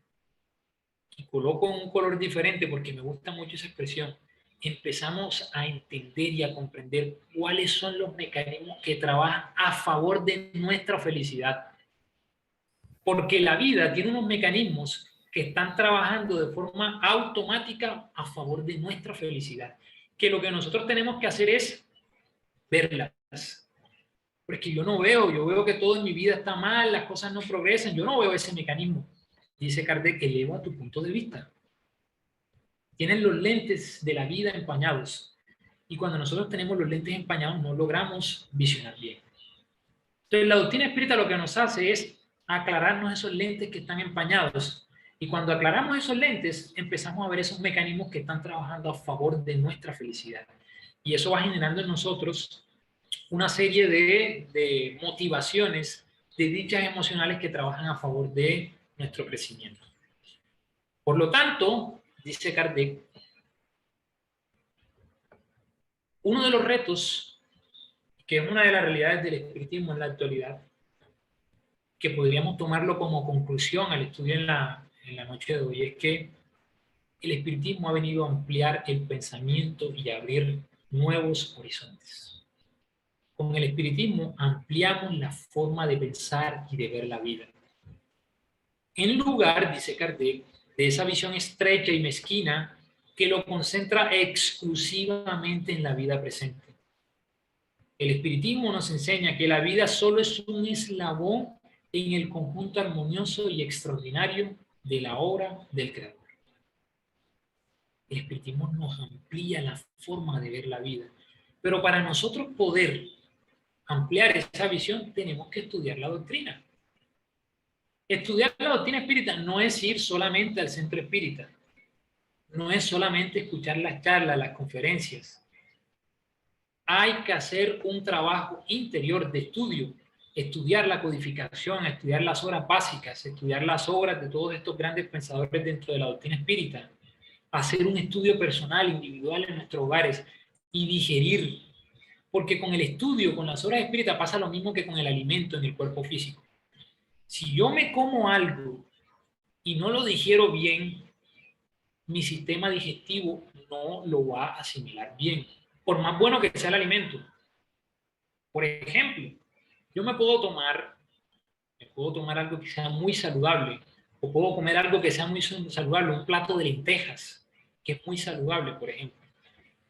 Y coloco un color diferente porque me gusta mucho esa expresión. Empezamos a entender y a comprender cuáles son los mecanismos que trabajan a favor de nuestra felicidad. Porque la vida tiene unos mecanismos que están trabajando de forma automática a favor de nuestra felicidad. Que lo que nosotros tenemos que hacer es verlas. Porque yo veo que todo en mi vida está mal, las cosas no progresan, yo no veo ese mecanismo. Dice Kardec, eleva tu punto de vista. Tienen los lentes de la vida empañados. Y cuando nosotros tenemos los lentes empañados, no logramos visionar bien. Entonces, la doctrina espírita lo que nos hace es aclararnos esos lentes que están empañados. Y cuando aclaramos esos lentes, empezamos a ver esos mecanismos que están trabajando a favor de nuestra felicidad. Y eso va generando en nosotros una serie de motivaciones, de dichas emocionales que trabajan a favor de nuestro crecimiento. Por lo tanto, dice Kardec, uno de los retos, que es una de las realidades del espiritismo en la actualidad, que podríamos tomarlo como conclusión al estudio en la noche de hoy, es que el espiritismo ha venido a ampliar el pensamiento y a abrir nuevos horizontes. Con el espiritismo ampliamos la forma de pensar y de ver la vida. En lugar, dice Kardec, de esa visión estrecha y mezquina que lo concentra exclusivamente en la vida presente. El espiritismo nos enseña que la vida solo es un eslabón en el conjunto armonioso y extraordinario de la obra del Creador. El espiritismo nos amplía la forma de ver la vida. Pero para nosotros poder ampliar esa visión, tenemos que estudiar la doctrina. Estudiar la doctrina espírita no es ir solamente al centro espírita, no es solamente escuchar las charlas, las conferencias. Hay que hacer un trabajo interior de estudio, estudiar la codificación, estudiar las obras básicas, estudiar las obras de todos estos grandes pensadores dentro de la doctrina espírita, hacer un estudio personal, individual en nuestros hogares y digerir. Porque con el estudio, con las obras espíritas pasa lo mismo que con el alimento en el cuerpo físico. Si yo me como algo y no lo digiero bien, mi sistema digestivo no lo va a asimilar bien, por más bueno que sea el alimento. Por ejemplo, yo me puedo tomar Me puedo tomar algo que sea muy saludable, o puedo comer algo que sea muy saludable, un plato de lentejas, que es muy saludable, por ejemplo.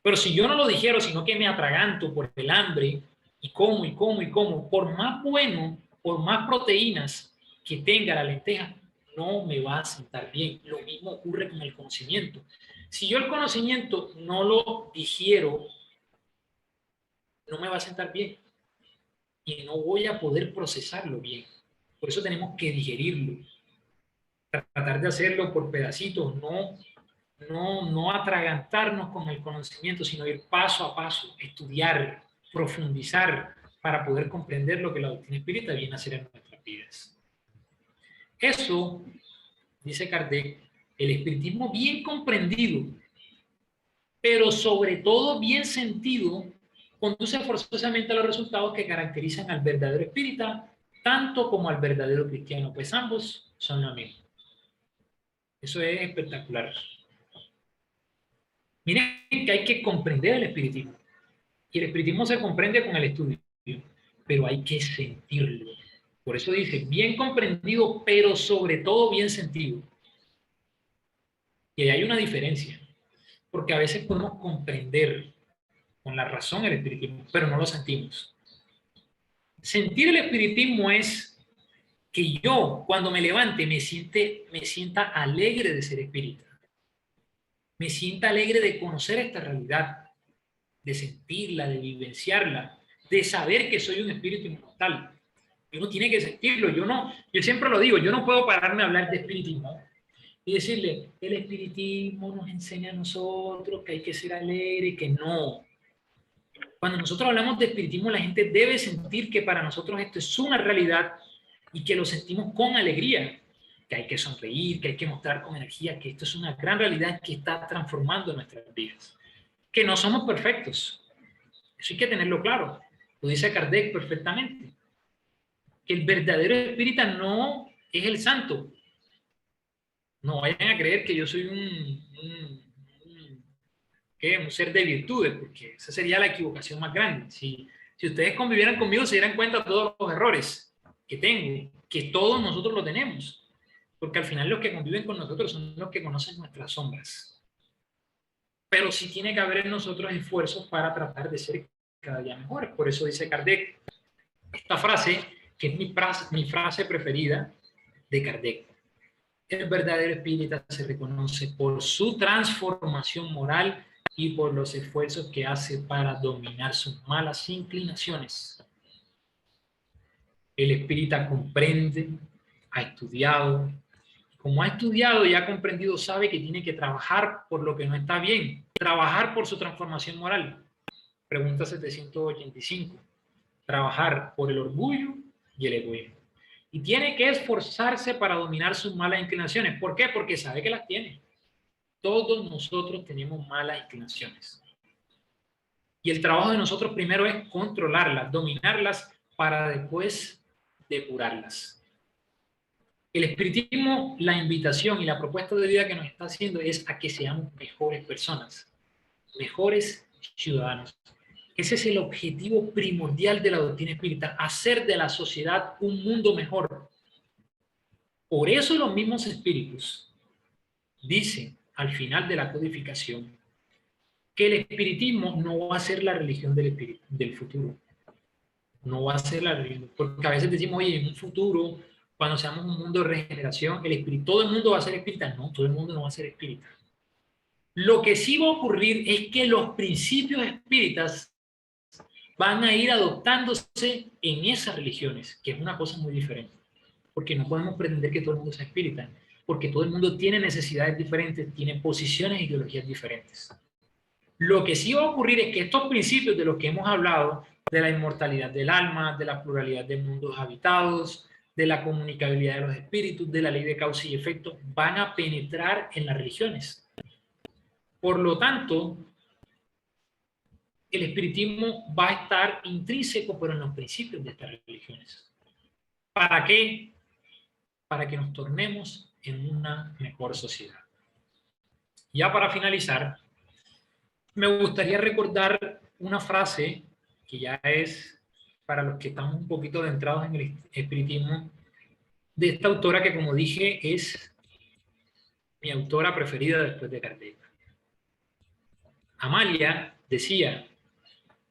Pero si yo no lo digiero, sino que me atraganto por el hambre y como y como y como, por más bueno, por más proteínas que tenga la lenteja, no me va a sentar bien. Lo mismo ocurre con el conocimiento. Si yo el conocimiento no lo digiero, no me va a sentar bien y no voy a poder procesarlo bien. Por eso tenemos que digerirlo, tratar de hacerlo por pedacitos, no atragantarnos con el conocimiento, sino ir paso a paso, estudiar, profundizar para poder comprender lo que la doctrina espírita viene a hacer en nuestras vidas. Eso, dice Kardec, el espiritismo bien comprendido, pero sobre todo bien sentido, conduce forzosamente a los resultados que caracterizan al verdadero espírita, tanto como al verdadero cristiano, pues ambos son lo mismo. Eso es espectacular. Miren que hay que comprender el espiritismo. Y el espiritismo se comprende con el estudio, pero hay que sentirlo. Por eso dice, bien comprendido, pero sobre todo bien sentido. Y ahí hay una diferencia, porque a veces podemos comprender con la razón el espiritismo, pero no lo sentimos. Sentir el espiritismo es que yo, cuando me levante, me sienta alegre de ser espírita. Me sienta alegre de conocer esta realidad, de sentirla, de vivenciarla, de saber que soy un espíritu inmortal. Uno tiene que sentirlo. Yo siempre lo digo, yo no puedo pararme a hablar de espiritismo y decirle, el espiritismo nos enseña a nosotros que hay que ser alegre, que no. Cuando nosotros hablamos de espiritismo, la gente debe sentir que para nosotros esto es una realidad y que lo sentimos con alegría, que hay que sonreír, que hay que mostrar con energía, que esto es una gran realidad que está transformando nuestras vidas. Que no somos perfectos. Eso hay que tenerlo claro. Lo dice Kardec perfectamente. Que el verdadero espírita no es el santo. No vayan a creer que yo soy un ser de virtudes, porque esa sería la equivocación más grande. Si ustedes convivieran conmigo, se dieran cuenta de todos los errores que tengo, que todos nosotros lo tenemos. Porque al final los que conviven con nosotros son los que conocen nuestras sombras. Pero sí tiene que haber en nosotros esfuerzos para tratar de ser cada día mejores. Por eso dice Kardec esta frase, que es mi frase preferida de Kardec. El verdadero espírita se reconoce por su transformación moral y por los esfuerzos que hace para dominar sus malas inclinaciones. El espírita comprende, ha estudiado, como ha estudiado y ha comprendido, sabe que tiene que trabajar por lo que no está bien, trabajar por su transformación moral. Pregunta 785. Trabajar por el orgullo y el egoísmo. Y tiene que esforzarse para dominar sus malas inclinaciones. ¿Por qué? Porque sabe que las tiene. Todos nosotros tenemos malas inclinaciones. Y el trabajo de nosotros primero es controlarlas, dominarlas, para después depurarlas. El espiritismo, la invitación y la propuesta de vida que nos está haciendo es a que seamos mejores personas, mejores ciudadanos. Ese es el objetivo primordial de la doctrina espírita, hacer de la sociedad un mundo mejor. Por eso los mismos espíritus dicen al final de la codificación que el espiritismo no va a ser la religión del futuro. No va a ser la religión. Porque a veces decimos, oye, en un futuro, cuando seamos un mundo de regeneración, todo el mundo va a ser espírita. No, todo el mundo no va a ser espírita. Lo que sí va a ocurrir es que los principios espíritas van a ir adoptándose en esas religiones, que es una cosa muy diferente. Porque no podemos pretender que todo el mundo sea espírita, porque todo el mundo tiene necesidades diferentes, tiene posiciones e ideologías diferentes. Lo que sí va a ocurrir es que estos principios de los que hemos hablado, de la inmortalidad del alma, de la pluralidad de mundos habitados, de la comunicabilidad de los espíritus, de la ley de causa y efecto, van a penetrar en las religiones. Por lo tanto, el espiritismo va a estar intrínseco, pero en los principios de estas religiones. ¿Para qué? Para que nos tornemos en una mejor sociedad. Ya para finalizar, me gustaría recordar una frase que ya es para los que estamos un poquito adentrados en el espiritismo, de esta autora que, como dije, es mi autora preferida después de Kardec. Amalia decía: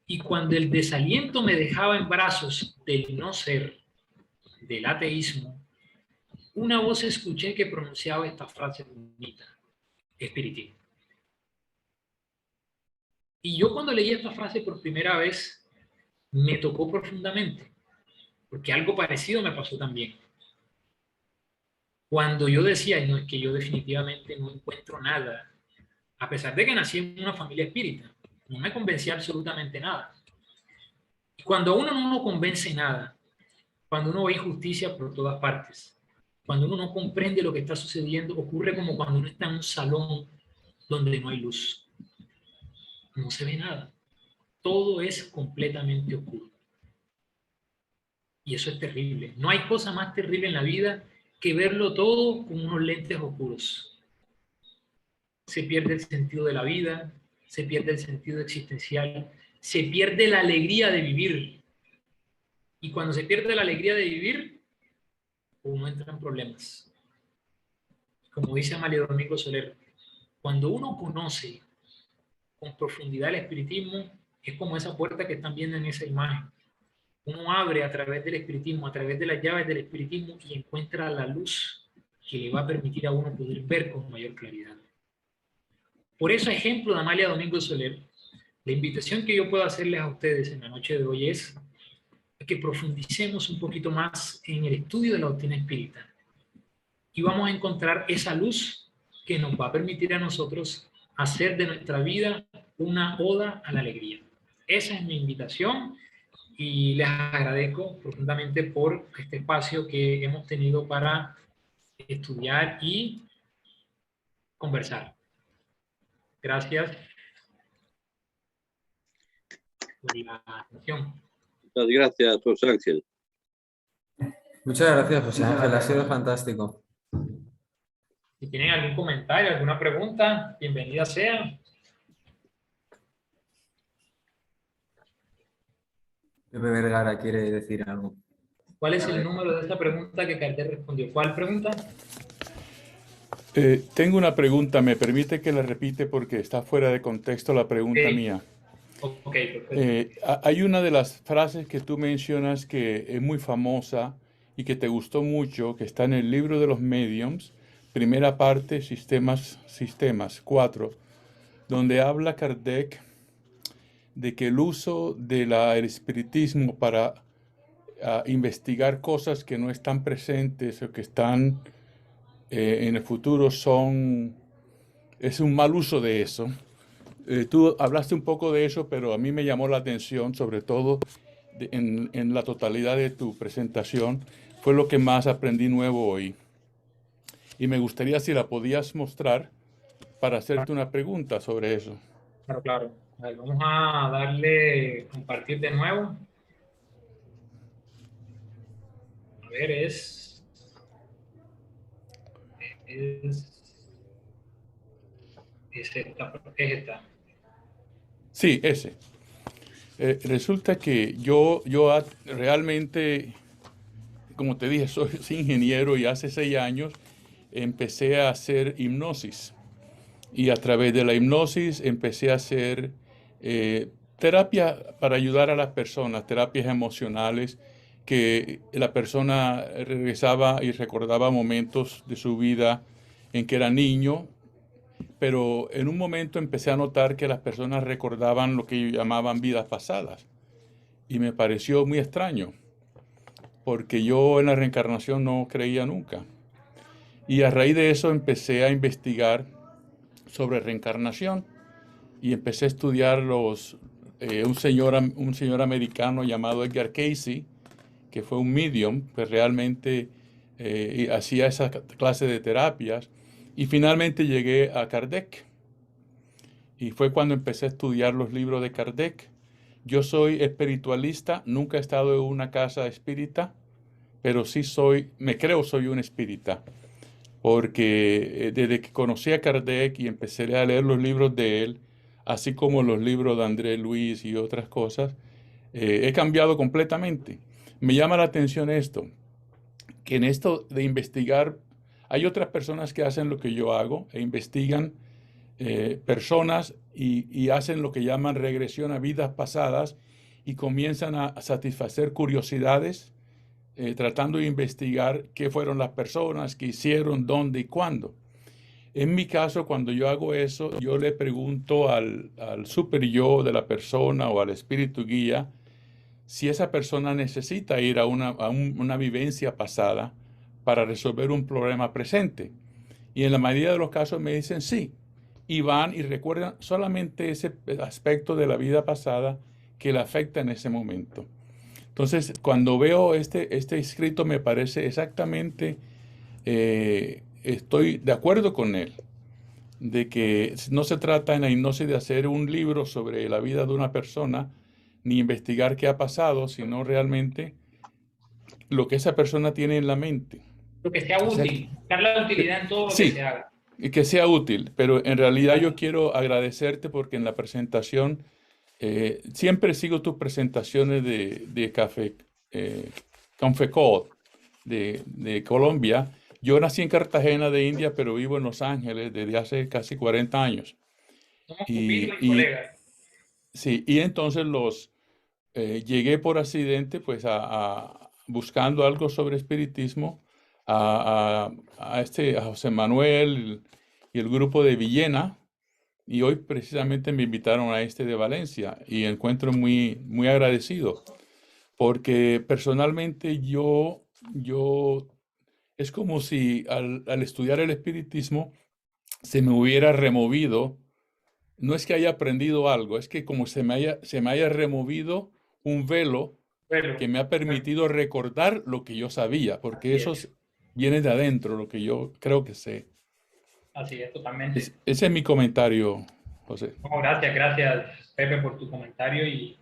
y cuando el desaliento me dejaba en brazos del no ser, del ateísmo, una voz escuché que pronunciaba esta frase bonita: espiritismo. Y yo cuando leí esta frase por primera vez, me tocó profundamente, porque algo parecido me pasó también. Cuando yo decía, no, es que yo definitivamente no encuentro nada, a pesar de que nací en una familia espírita, no me convencía absolutamente nada. Y cuando a uno no lo convence nada, cuando uno ve injusticia por todas partes, cuando uno no comprende lo que está sucediendo, ocurre como cuando uno está en un salón donde no hay luz. No se ve nada. Todo es completamente oscuro. Y eso es terrible. No hay cosa más terrible en la vida que verlo todo con unos lentes oscuros. Se pierde el sentido de la vida, se pierde el sentido existencial, se pierde la alegría de vivir. Y cuando se pierde la alegría de vivir, uno entra en problemas. Como dice Amalia Domingo Soler, cuando uno conoce con profundidad el espiritismo, es como esa puerta que están viendo en esa imagen. Uno abre a través del espiritismo, a través de las llaves del espiritismo, y encuentra la luz que le va a permitir a uno poder ver con mayor claridad. Por eso, ejemplo de Amalia Domingo Soler, la invitación que yo puedo hacerles a ustedes en la noche de hoy es que profundicemos un poquito más en el estudio de la doctrina espírita. Y vamos a encontrar esa luz que nos va a permitir a nosotros hacer de nuestra vida una oda a la alegría. Esa es mi invitación y les agradezco profundamente por este espacio que hemos tenido para estudiar y conversar. Gracias por la atención. Muchas gracias, José Ángel. Muchas gracias, José Ángel, ha sido fantástico. Si tienen algún comentario, alguna pregunta, bienvenida sea. Pepe Vergara quiere decir algo. ¿Cuál es el número de esta pregunta que Kardec respondió? ¿Cuál pregunta? Tengo una pregunta, ¿me permite que la repite porque está fuera de contexto la pregunta mía? Ok, perfecto. Hay una de las frases que tú mencionas que es muy famosa y que te gustó mucho, que está en el libro de los mediums, primera parte, sistemas 4, donde habla Kardec de que el uso del espiritismo para investigar cosas que no están presentes o que están en el futuro es un mal uso de eso. Tú hablaste un poco de eso, pero a mí me llamó la atención, sobre todo en la totalidad de tu presentación, fue lo que más aprendí nuevo hoy. Y me gustaría si la podías mostrar para hacerte una pregunta sobre eso. Claro, claro. A ver, vamos a darle compartir de nuevo. A ver, es esta. Sí, ese. Resulta que yo realmente, como te dije, soy ingeniero y hace 6 años empecé a hacer hipnosis. Y a través de la hipnosis empecé a hacer terapia para ayudar a las personas, terapias emocionales, que la persona regresaba y recordaba momentos de su vida en que era niño, pero en un momento empecé a notar que las personas recordaban lo que llamaban vidas pasadas. Y me pareció muy extraño, porque yo en la reencarnación no creía nunca. Y a raíz de eso empecé a investigar sobre reencarnación y empecé a estudiar un señor americano llamado Edgar Cayce, que fue un medium, que realmente hacía esa clase de terapias, y finalmente llegué a Kardec. Y fue cuando empecé a estudiar los libros de Kardec. Yo soy espiritualista, nunca he estado en una casa espírita, pero sí soy un espírita, porque desde que conocí a Kardec y empecé a leer los libros de él, así como los libros de André Luis y otras cosas, he cambiado completamente. Me llama la atención esto, que en esto de investigar, hay otras personas que hacen lo que yo hago e investigan personas y hacen lo que llaman regresión a vidas pasadas y comienzan a satisfacer curiosidades, tratando de investigar qué fueron las personas, qué hicieron, dónde y cuándo. En mi caso, cuando yo hago eso, yo le pregunto al super yo de la persona o al espíritu guía si esa persona necesita ir a una vivencia pasada para resolver un problema presente. Y en la mayoría de los casos me dicen sí. Y van y recuerdan solamente ese aspecto de la vida pasada que le afecta en ese momento. Entonces, cuando veo este escrito, me parece exactamente, estoy de acuerdo con él, de que no se trata en la hipnosis de hacer un libro sobre la vida de una persona, ni investigar qué ha pasado, sino realmente lo que esa persona tiene en la mente. Lo que sea útil, buscar la utilidad en todo lo que Sí, se haga. y que sea útil, pero en realidad yo quiero agradecerte porque en la presentación, siempre sigo tus presentaciones de Café, Confecol de Colombia. Yo nací en Cartagena de India, pero vivo en Los Ángeles desde hace casi 40 años. Somos pupilos y Y colegas. sí, y entonces llegué por accidente, pues buscando algo sobre espiritismo, a José Manuel y el grupo de Villena, y hoy precisamente me invitaron a este de Valencia, y encuentro muy, muy agradecido, porque personalmente es como si al estudiar el espiritismo se me hubiera removido. No es que haya aprendido algo, es que como se me haya removido un velo Pero, que me ha permitido recordar lo que yo sabía, porque así eso es, viene de adentro, lo que yo creo que sé. totalmente. Ese es mi comentario, José. No, gracias, Pepe, por tu comentario y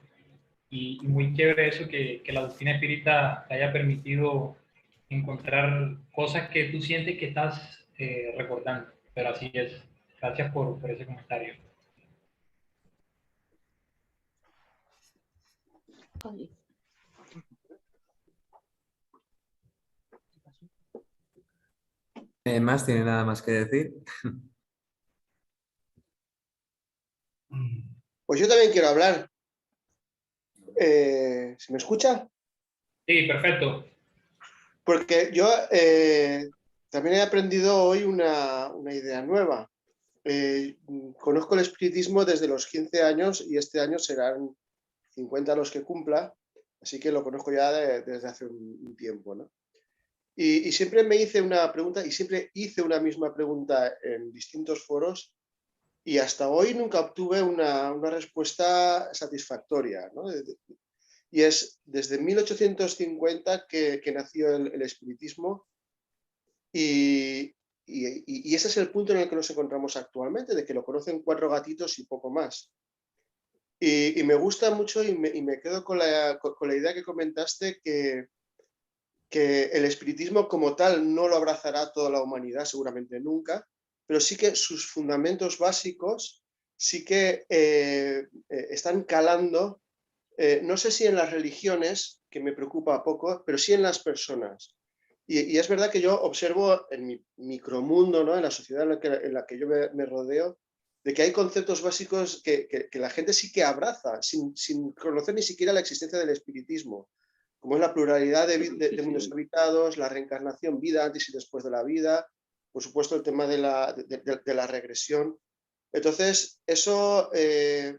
muy chévere eso que la doctrina espírita te haya permitido encontrar cosas que tú sientes que estás recordando. Pero así es. Gracias por ese comentario. Más tiene nada más que decir. Pues yo también quiero hablar. ¿Se me escucha? Sí, perfecto. Porque yo también he aprendido hoy una idea nueva. Conozco el espiritismo desde los 15 años y este año serán 50 los que cumpla, así que lo conozco ya desde hace un tiempo, ¿no? Y siempre me hice una pregunta y siempre hice una misma pregunta en distintos foros y hasta hoy nunca obtuve una respuesta satisfactoria, ¿no? Y es desde 1850 que nació el espiritismo y ese es el punto en el que nos encontramos actualmente, de que lo conocen 4 gatitos y poco más. Y me gusta mucho y me quedo con la idea que comentaste que el espiritismo como tal no lo abrazará toda la humanidad, seguramente nunca, pero sí que sus fundamentos básicos sí que están calando, no sé si en las religiones, que me preocupa poco, pero sí en las personas. Y es verdad que yo observo en mi micromundo, ¿no? En la sociedad en la que yo me rodeo, de que hay conceptos básicos que la gente sí que abraza, sin conocer ni siquiera la existencia del espiritismo, como es la pluralidad de mundos habitados, la reencarnación, vida antes y después de la vida, por supuesto el tema de la regresión. Entonces, eso,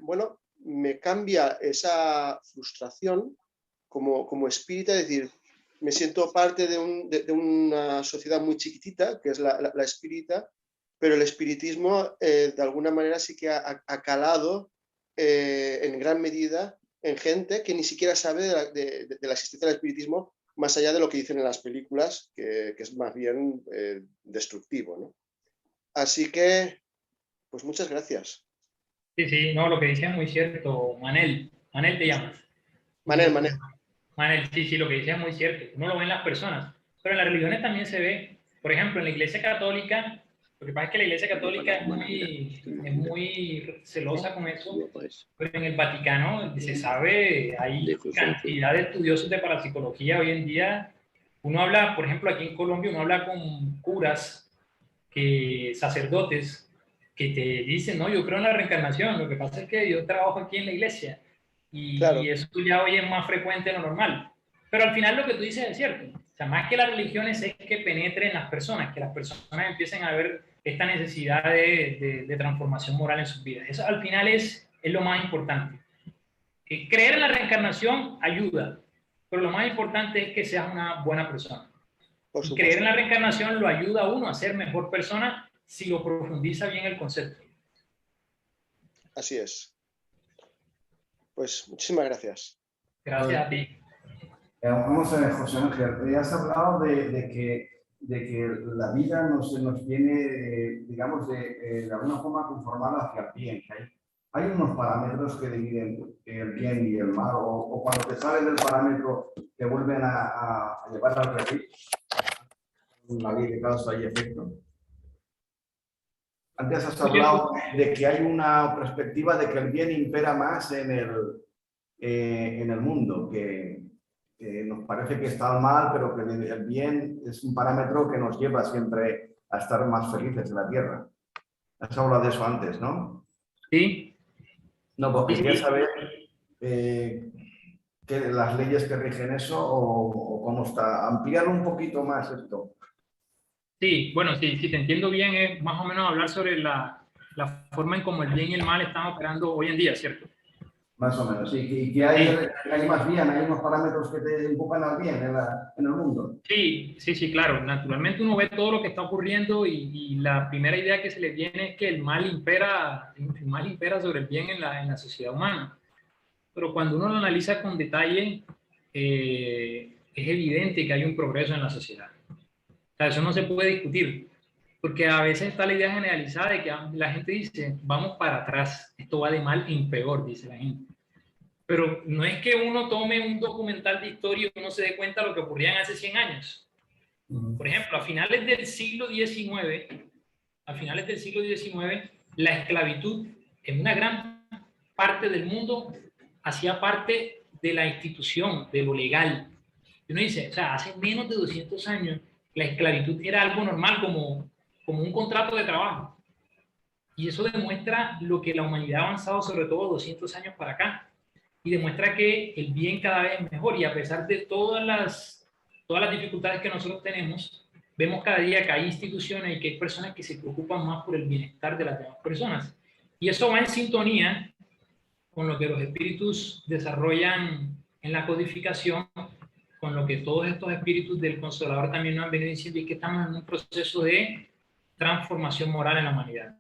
bueno, me cambia esa frustración como espírita, es decir, me siento parte de una sociedad muy chiquitita, que es la espírita, pero el espiritismo de alguna manera sí que ha calado en gran medida en gente que ni siquiera sabe de la existencia del espiritismo, más allá de lo que dicen en las películas, que es más bien destructivo, ¿no? Así que, pues muchas gracias. Sí, no, lo que dice es muy cierto. Manel te llamas. Manel. Manel, sí, lo que dice es muy cierto. Uno lo ve en las personas, pero en las religiones también se ve. Por ejemplo, en la Iglesia Católica, lo que pasa es que la Iglesia Católica es muy celosa con eso, pero en el Vaticano se sabe, hay cantidad de estudiosos de parapsicología hoy en día Uno habla, por ejemplo, aquí en Colombia, uno habla con curas, sacerdotes, que te dicen, no, yo creo en la reencarnación, lo que pasa es que yo trabajo aquí en la iglesia Claro, y eso ya hoy es más frecuente de lo normal. Pero al final lo que tú dices es cierto. O sea, más que las religiones es que penetren en las personas, que las personas empiecen a ver esta necesidad de transformación moral en sus vidas. Eso al final es lo más importante. Creer en la reencarnación ayuda, pero lo más importante es que seas una buena persona. por Y creer en supuesto. la reencarnación lo ayuda a uno a ser mejor persona si lo profundiza bien el concepto. Así es. Pues muchísimas gracias. Gracias a ti. Vamos a ver, José Ángel, has hablado de que la vida nos tiene, digamos, de alguna forma conformada hacia el bien. Hay unos parámetros que dividen el bien y el mal, o cuando te sales del parámetro te vuelven a llevar al revés. Una ley de causa y efecto. Antes has hablado de que hay una perspectiva de que el bien impera más en el mundo, que nos parece que está mal, pero que el bien es un parámetro que nos lleva siempre a estar más felices en la Tierra. Has hablado de eso antes, ¿no? Sí. No, pues quería Sí. saber las leyes que rigen eso o cómo está. Ampliar un poquito más esto. Sí, bueno, sí, si te entiendo bien, es más o menos hablar sobre la forma en cómo el bien y el mal están operando hoy en día, ¿cierto? Más o menos, sí. Y que hay más bien, hay unos parámetros que te empujan al bien en el mundo. Sí, sí, sí, claro. Naturalmente uno ve todo lo que está ocurriendo y la primera idea que se le viene es que el mal impera sobre el bien en la sociedad humana. Pero cuando uno lo analiza con detalle, es evidente que hay un progreso en la sociedad. O sea, eso no se puede discutir, porque a veces está la idea generalizada de que la gente dice, vamos para atrás, esto va de mal en peor, dice la gente. Pero no es que uno tome un documental de historia y uno se dé cuenta de lo que ocurría hace 100 años. Por ejemplo, a finales del siglo XIX, la esclavitud en una gran parte del mundo hacía parte de la institución, de lo legal. Y uno dice, o sea, hace menos de 200 años la esclavitud era algo normal como un contrato de trabajo. Y eso demuestra lo que la humanidad ha avanzado, sobre todo 200 años para acá. Y demuestra que el bien cada vez es mejor. Y a pesar de todas las dificultades que nosotros tenemos, vemos cada día que hay instituciones y que hay personas que se preocupan más por el bienestar de las demás personas. Y eso va en sintonía con lo que los espíritus desarrollan en la codificación, con lo que todos estos espíritus del Consolador también nos han venido diciendo, y que estamos en un proceso de transformación moral en la humanidad,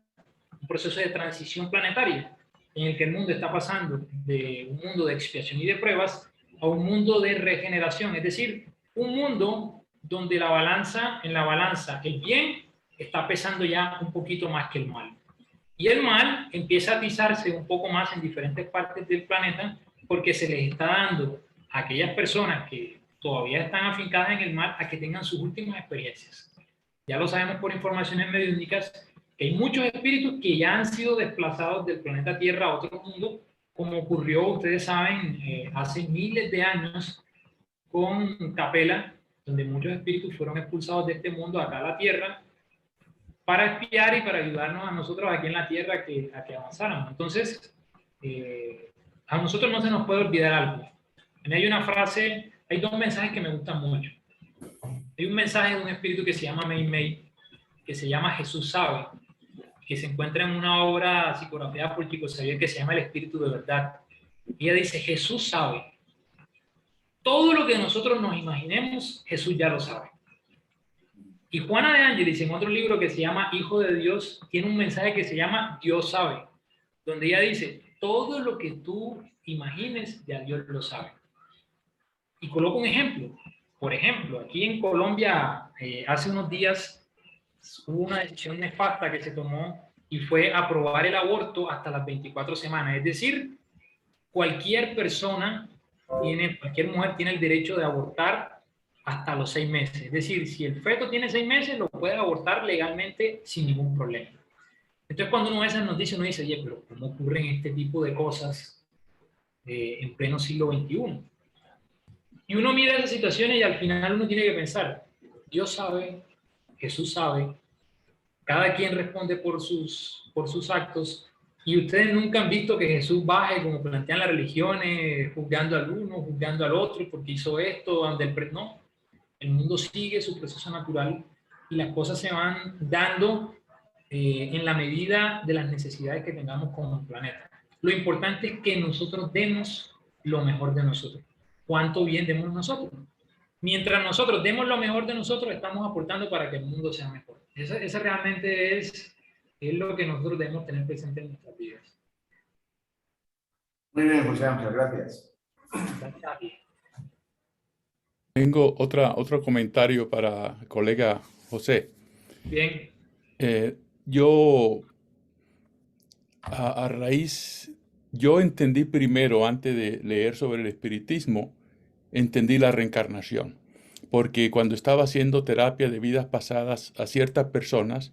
un proceso de transición planetaria, en el que el mundo está pasando de un mundo de expiación y de pruebas a un mundo de regeneración, es decir, un mundo donde en la balanza, el bien está pesando ya un poquito más que el mal. Y el mal empieza a atizarse un poco más en diferentes partes del planeta porque se les está dando a aquellas personas que todavía están afincadas en el mal a que tengan sus últimas experiencias. Ya lo sabemos por informaciones mediúnicas que hay muchos espíritus que ya han sido desplazados del planeta Tierra a otro mundo, como ocurrió, ustedes saben, hace miles de años con Capela, donde muchos espíritus fueron expulsados de este mundo acá a la Tierra para espiar y para ayudarnos a nosotros aquí en la Tierra a que avanzáramos. Entonces, a nosotros no se nos puede olvidar algo. Hay una frase, hay dos mensajes que me gustan mucho. Hay un mensaje de un espíritu que se llama Mei Mei, que se llama Jesús sabe, que se encuentra en una obra psicografiada por Chico Xavier que se llama El Espíritu de Verdad. Ella dice, Jesús sabe. Todo lo que nosotros nos imaginemos, Jesús ya lo sabe. Y Juana de Ángelis, en otro libro que se llama Hijo de Dios, tiene un mensaje que se llama Dios sabe, donde ella dice, todo lo que tú imagines, ya Dios lo sabe. Y coloco un ejemplo. Por ejemplo, aquí en Colombia, hace unos días, hubo una decisión nefasta que se tomó y fue aprobar el aborto hasta las 24 semanas. Es decir, cualquier mujer tiene el derecho de abortar hasta los 6 meses. Es decir, si el feto tiene 6 meses, lo puede abortar legalmente sin ningún problema. Entonces, cuando uno ve esas noticias, uno dice, oye, pero ¿cómo ocurren este tipo de cosas en pleno siglo XXI? Y uno mira esas situaciones y al final uno tiene que pensar, Dios sabe, Jesús sabe, cada quien responde por sus actos, y ustedes nunca han visto que Jesús baje, como plantean las religiones, juzgando al uno, juzgando al otro, porque hizo esto, no. El mundo sigue su proceso natural y las cosas se van dando en la medida de las necesidades que tengamos como planeta. Lo importante es que nosotros demos lo mejor de nosotros. ¿Cuánto bien demos nosotros? Mientras nosotros demos lo mejor de nosotros, estamos aportando para que el mundo sea mejor. Esa realmente es lo que nosotros debemos tener presente en nuestras vidas. Muy bien, José Ángel, gracias. Gracias a ti. Tengo otro comentario para el colega José. Bien. Yo, a raíz, yo entendí primero, antes de leer sobre el espiritismo, entendí la reencarnación. Porque cuando estaba haciendo terapia de vidas pasadas a ciertas personas,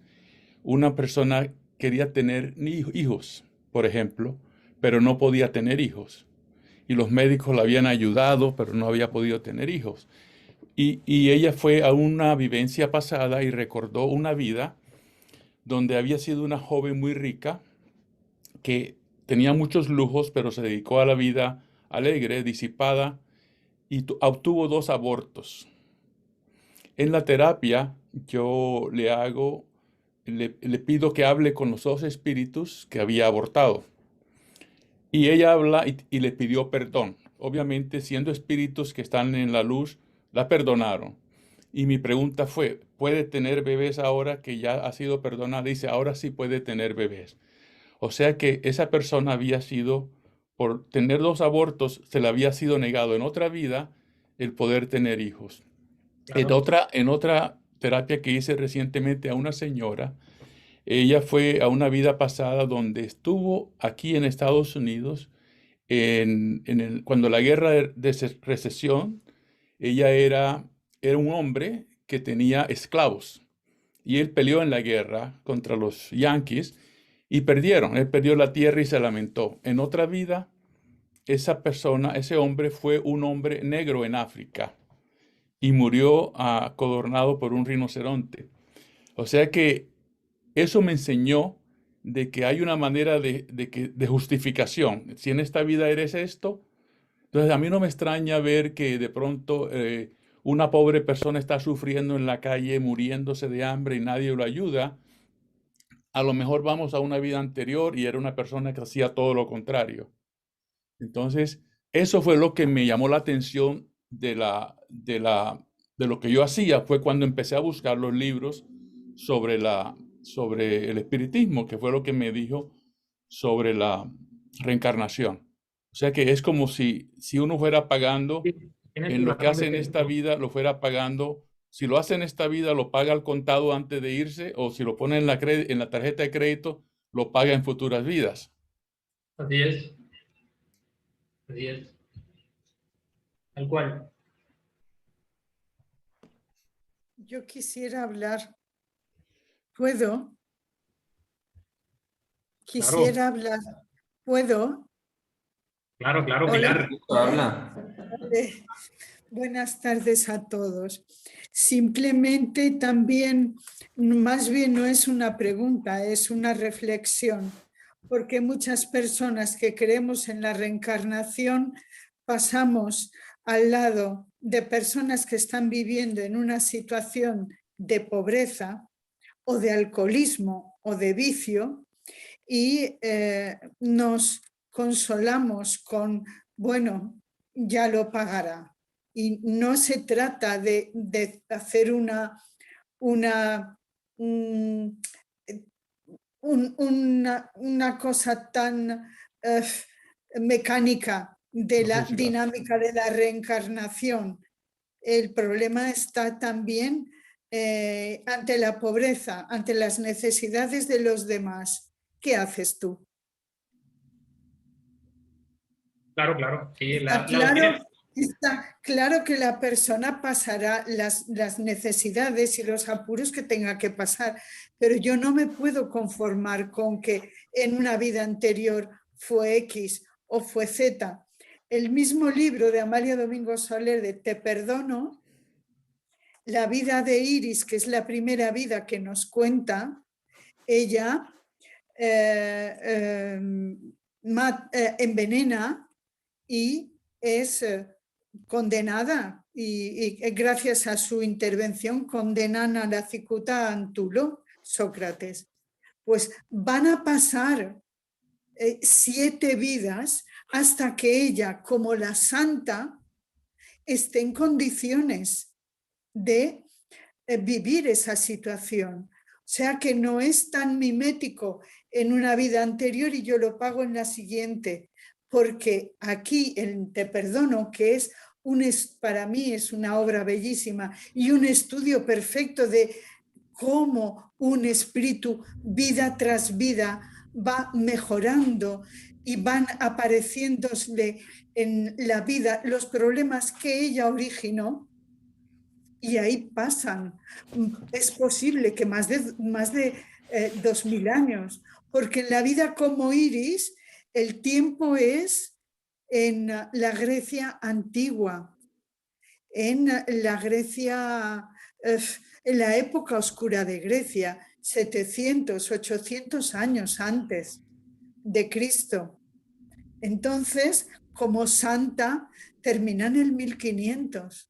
una persona quería tener hijos, por ejemplo, pero no podía tener hijos. Y los médicos la habían ayudado, pero no había podido tener hijos. Y ella fue a una vivencia pasada y recordó una vida donde había sido una joven muy rica, que tenía muchos lujos, pero se dedicó a la vida alegre, disipada, y obtuvo 2 abortos. En la terapia yo le pido que hable con los 2 espíritus que había abortado. Y ella habla y le pidió perdón. Obviamente, siendo espíritus que están en la luz, la perdonaron. Y mi pregunta fue, ¿puede tener bebés ahora que ya ha sido perdonada? Dice, ahora sí puede tener bebés. O sea que esa persona había sido, por tener 2 abortos, se le había sido negado en otra vida el poder tener hijos. Claro. En otra terapia que hice recientemente a una señora, ella fue a una vida pasada donde estuvo aquí en Estados Unidos cuando la guerra de recesión. Ella era un hombre que tenía esclavos y él peleó en la guerra contra los yanquis y perdieron. Él perdió la tierra y se lamentó. En otra vida, ese hombre fue un hombre negro en África y murió acodornado por un rinoceronte. O sea que eso me enseñó de que hay una manera de justificación. Si en esta vida eres esto, entonces a mí no me extraña ver que de pronto una pobre persona está sufriendo en la calle, muriéndose de hambre y nadie lo ayuda. A lo mejor vamos a una vida anterior y era una persona que hacía todo lo contrario. Entonces, eso fue lo que me llamó la atención de lo que yo hacía, fue cuando empecé a buscar los libros sobre el espiritismo, que fue lo que me dijo sobre la reencarnación. O sea que es como si uno fuera pagando en lo que hace en esta vida, lo fuera pagando. Si lo hace en esta vida, lo paga al contado antes de irse, o si lo pone en la tarjeta de crédito, lo paga en futuras vidas. Así es. Así es. Tal cual. Yo quisiera hablar. ¿Puedo? Quisiera hablar. ¿Puedo? Claro, Hola. Pilar. Habla. Buenas tardes a todos. Simplemente también, más bien no es una pregunta, es una reflexión, porque muchas personas que creemos en la reencarnación pasamos al lado de personas que están viviendo en una situación de pobreza o de alcoholismo o de vicio y nos consolamos con, bueno, ya lo pagará. Y no se trata de hacer una cosa tan mecánica de la dinámica de la reencarnación. El problema está también ante la pobreza, ante las necesidades de los demás. ¿Qué haces tú? Claro. Sí, Está claro que la persona pasará las necesidades y los apuros que tenga que pasar, pero yo no me puedo conformar con que en una vida anterior fue X o fue Z. el mismo libro de Amalia Domingo Soler de Te perdono, la vida de Iris, que es la primera vida que nos cuenta, ella envenena y es condenada y gracias a su intervención condenan a la cicuta Antulo, Sócrates. Pues van a pasar 7 vidas hasta que ella, como la santa, esté en condiciones de vivir esa situación. O sea que no es tan mimético en una vida anterior y yo lo pago en la siguiente, porque aquí en Te perdono, que es para mí es una obra bellísima y un estudio perfecto de cómo un espíritu vida tras vida va mejorando y van apareciéndole en la vida los problemas que ella originó. Y ahí pasan. Es posible que más de 2000 años, porque en la vida como Iris, el tiempo es en la Grecia antigua, en la Grecia, en la época oscura de Grecia, 700, 800 años antes de Cristo. Entonces, como santa, termina en el 1500.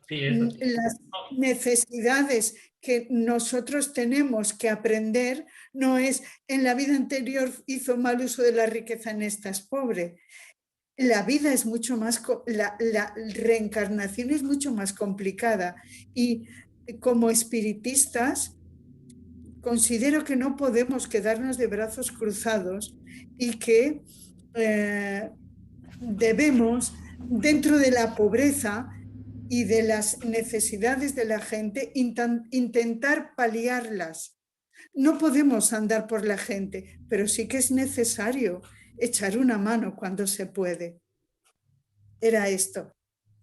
Las necesidades que nosotros tenemos que aprender no es en la vida anterior hizo mal uso de la riqueza, en esta es pobre. La vida es mucho más, la reencarnación es mucho más complicada y como espiritistas considero que no podemos quedarnos de brazos cruzados y que debemos, dentro de la pobreza y de las necesidades de la gente, intentar paliarlas. No podemos andar por la gente, pero sí que es necesario echar una mano cuando se puede. Era esto.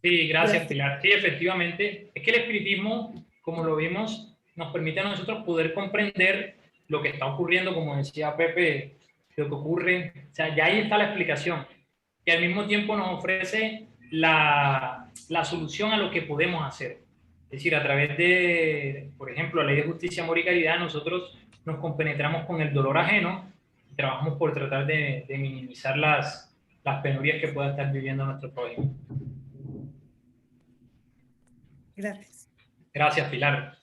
Sí, gracias, Pilar. Sí, efectivamente, es que el espiritismo, como lo vimos, nos permite a nosotros poder comprender lo que está ocurriendo, como decía Pepe, lo que ocurre. O sea, ya ahí está la explicación. Y al mismo tiempo nos ofrece la solución a lo que podemos hacer. Es decir, a través de, por ejemplo, la ley de justicia, amor y caridad, nosotros nos compenetramos con el dolor ajeno y trabajamos por tratar de minimizar las penurias que pueda estar viviendo nuestro prójimo. Gracias. Gracias, Pilar.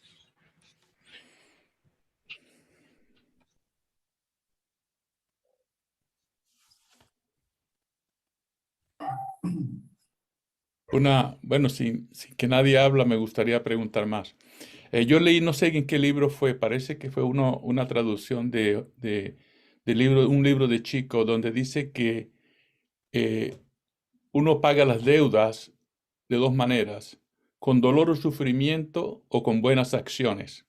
Bueno, sin que nadie habla, me gustaría preguntar más. Yo leí, no sé en qué libro fue, parece que fue una traducción de un libro de Chico, donde dice que uno paga las deudas de 2 maneras, con dolor o sufrimiento o con buenas acciones.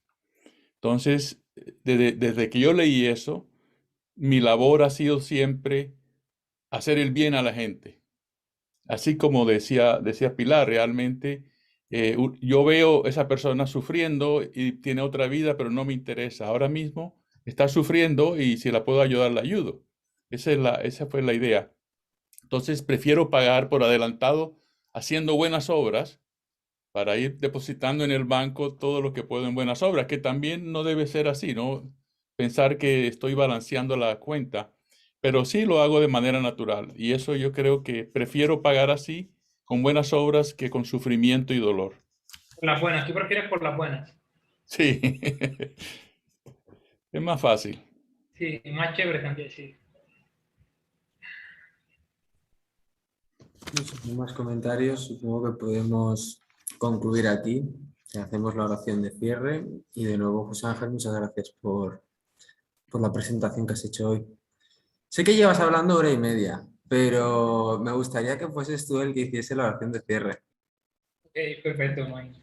Entonces, desde que yo leí eso, mi labor ha sido siempre hacer el bien a la gente. Así como decía Pilar, realmente yo veo esa persona sufriendo y tiene otra vida, pero no me interesa. Ahora mismo está sufriendo y si la puedo ayudar, la ayudo. Esa fue la idea. Entonces prefiero pagar por adelantado haciendo buenas obras para ir depositando en el banco todo lo que puedo en buenas obras, que también no debe ser así, ¿no? Pensar que estoy balanceando la cuenta, pero sí lo hago de manera natural. Y eso yo creo que prefiero pagar así, con buenas obras, que con sufrimiento y dolor. Por las buenas, ¿tú prefieres por las buenas? Sí, es más fácil. Sí, más chévere también, sí. Sin más comentarios, supongo que podemos concluir aquí. Hacemos la oración de cierre y de nuevo, José Ángel, muchas gracias por la presentación que has hecho hoy. Sé que llevas hablando 1 hora y media, pero me gustaría que fueses tú el que hiciese la oración de cierre. Ok, perfecto, Mike.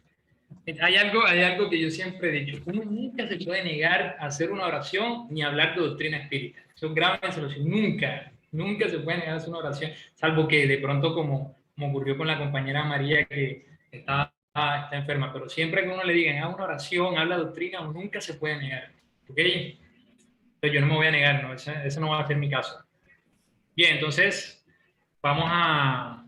Hay algo que yo siempre he dicho: uno nunca se puede negar a hacer una oración ni hablar de doctrina espírita. Eso es grave, nunca se puede negar a hacer una oración, salvo que de pronto, como ocurrió con la compañera María, que está enferma, pero siempre que uno le diga haga una oración, habla de doctrina, uno nunca se puede negar. ¿Ok? Entonces yo no me voy a negar, no, ese no va a ser mi caso. Bien, entonces vamos a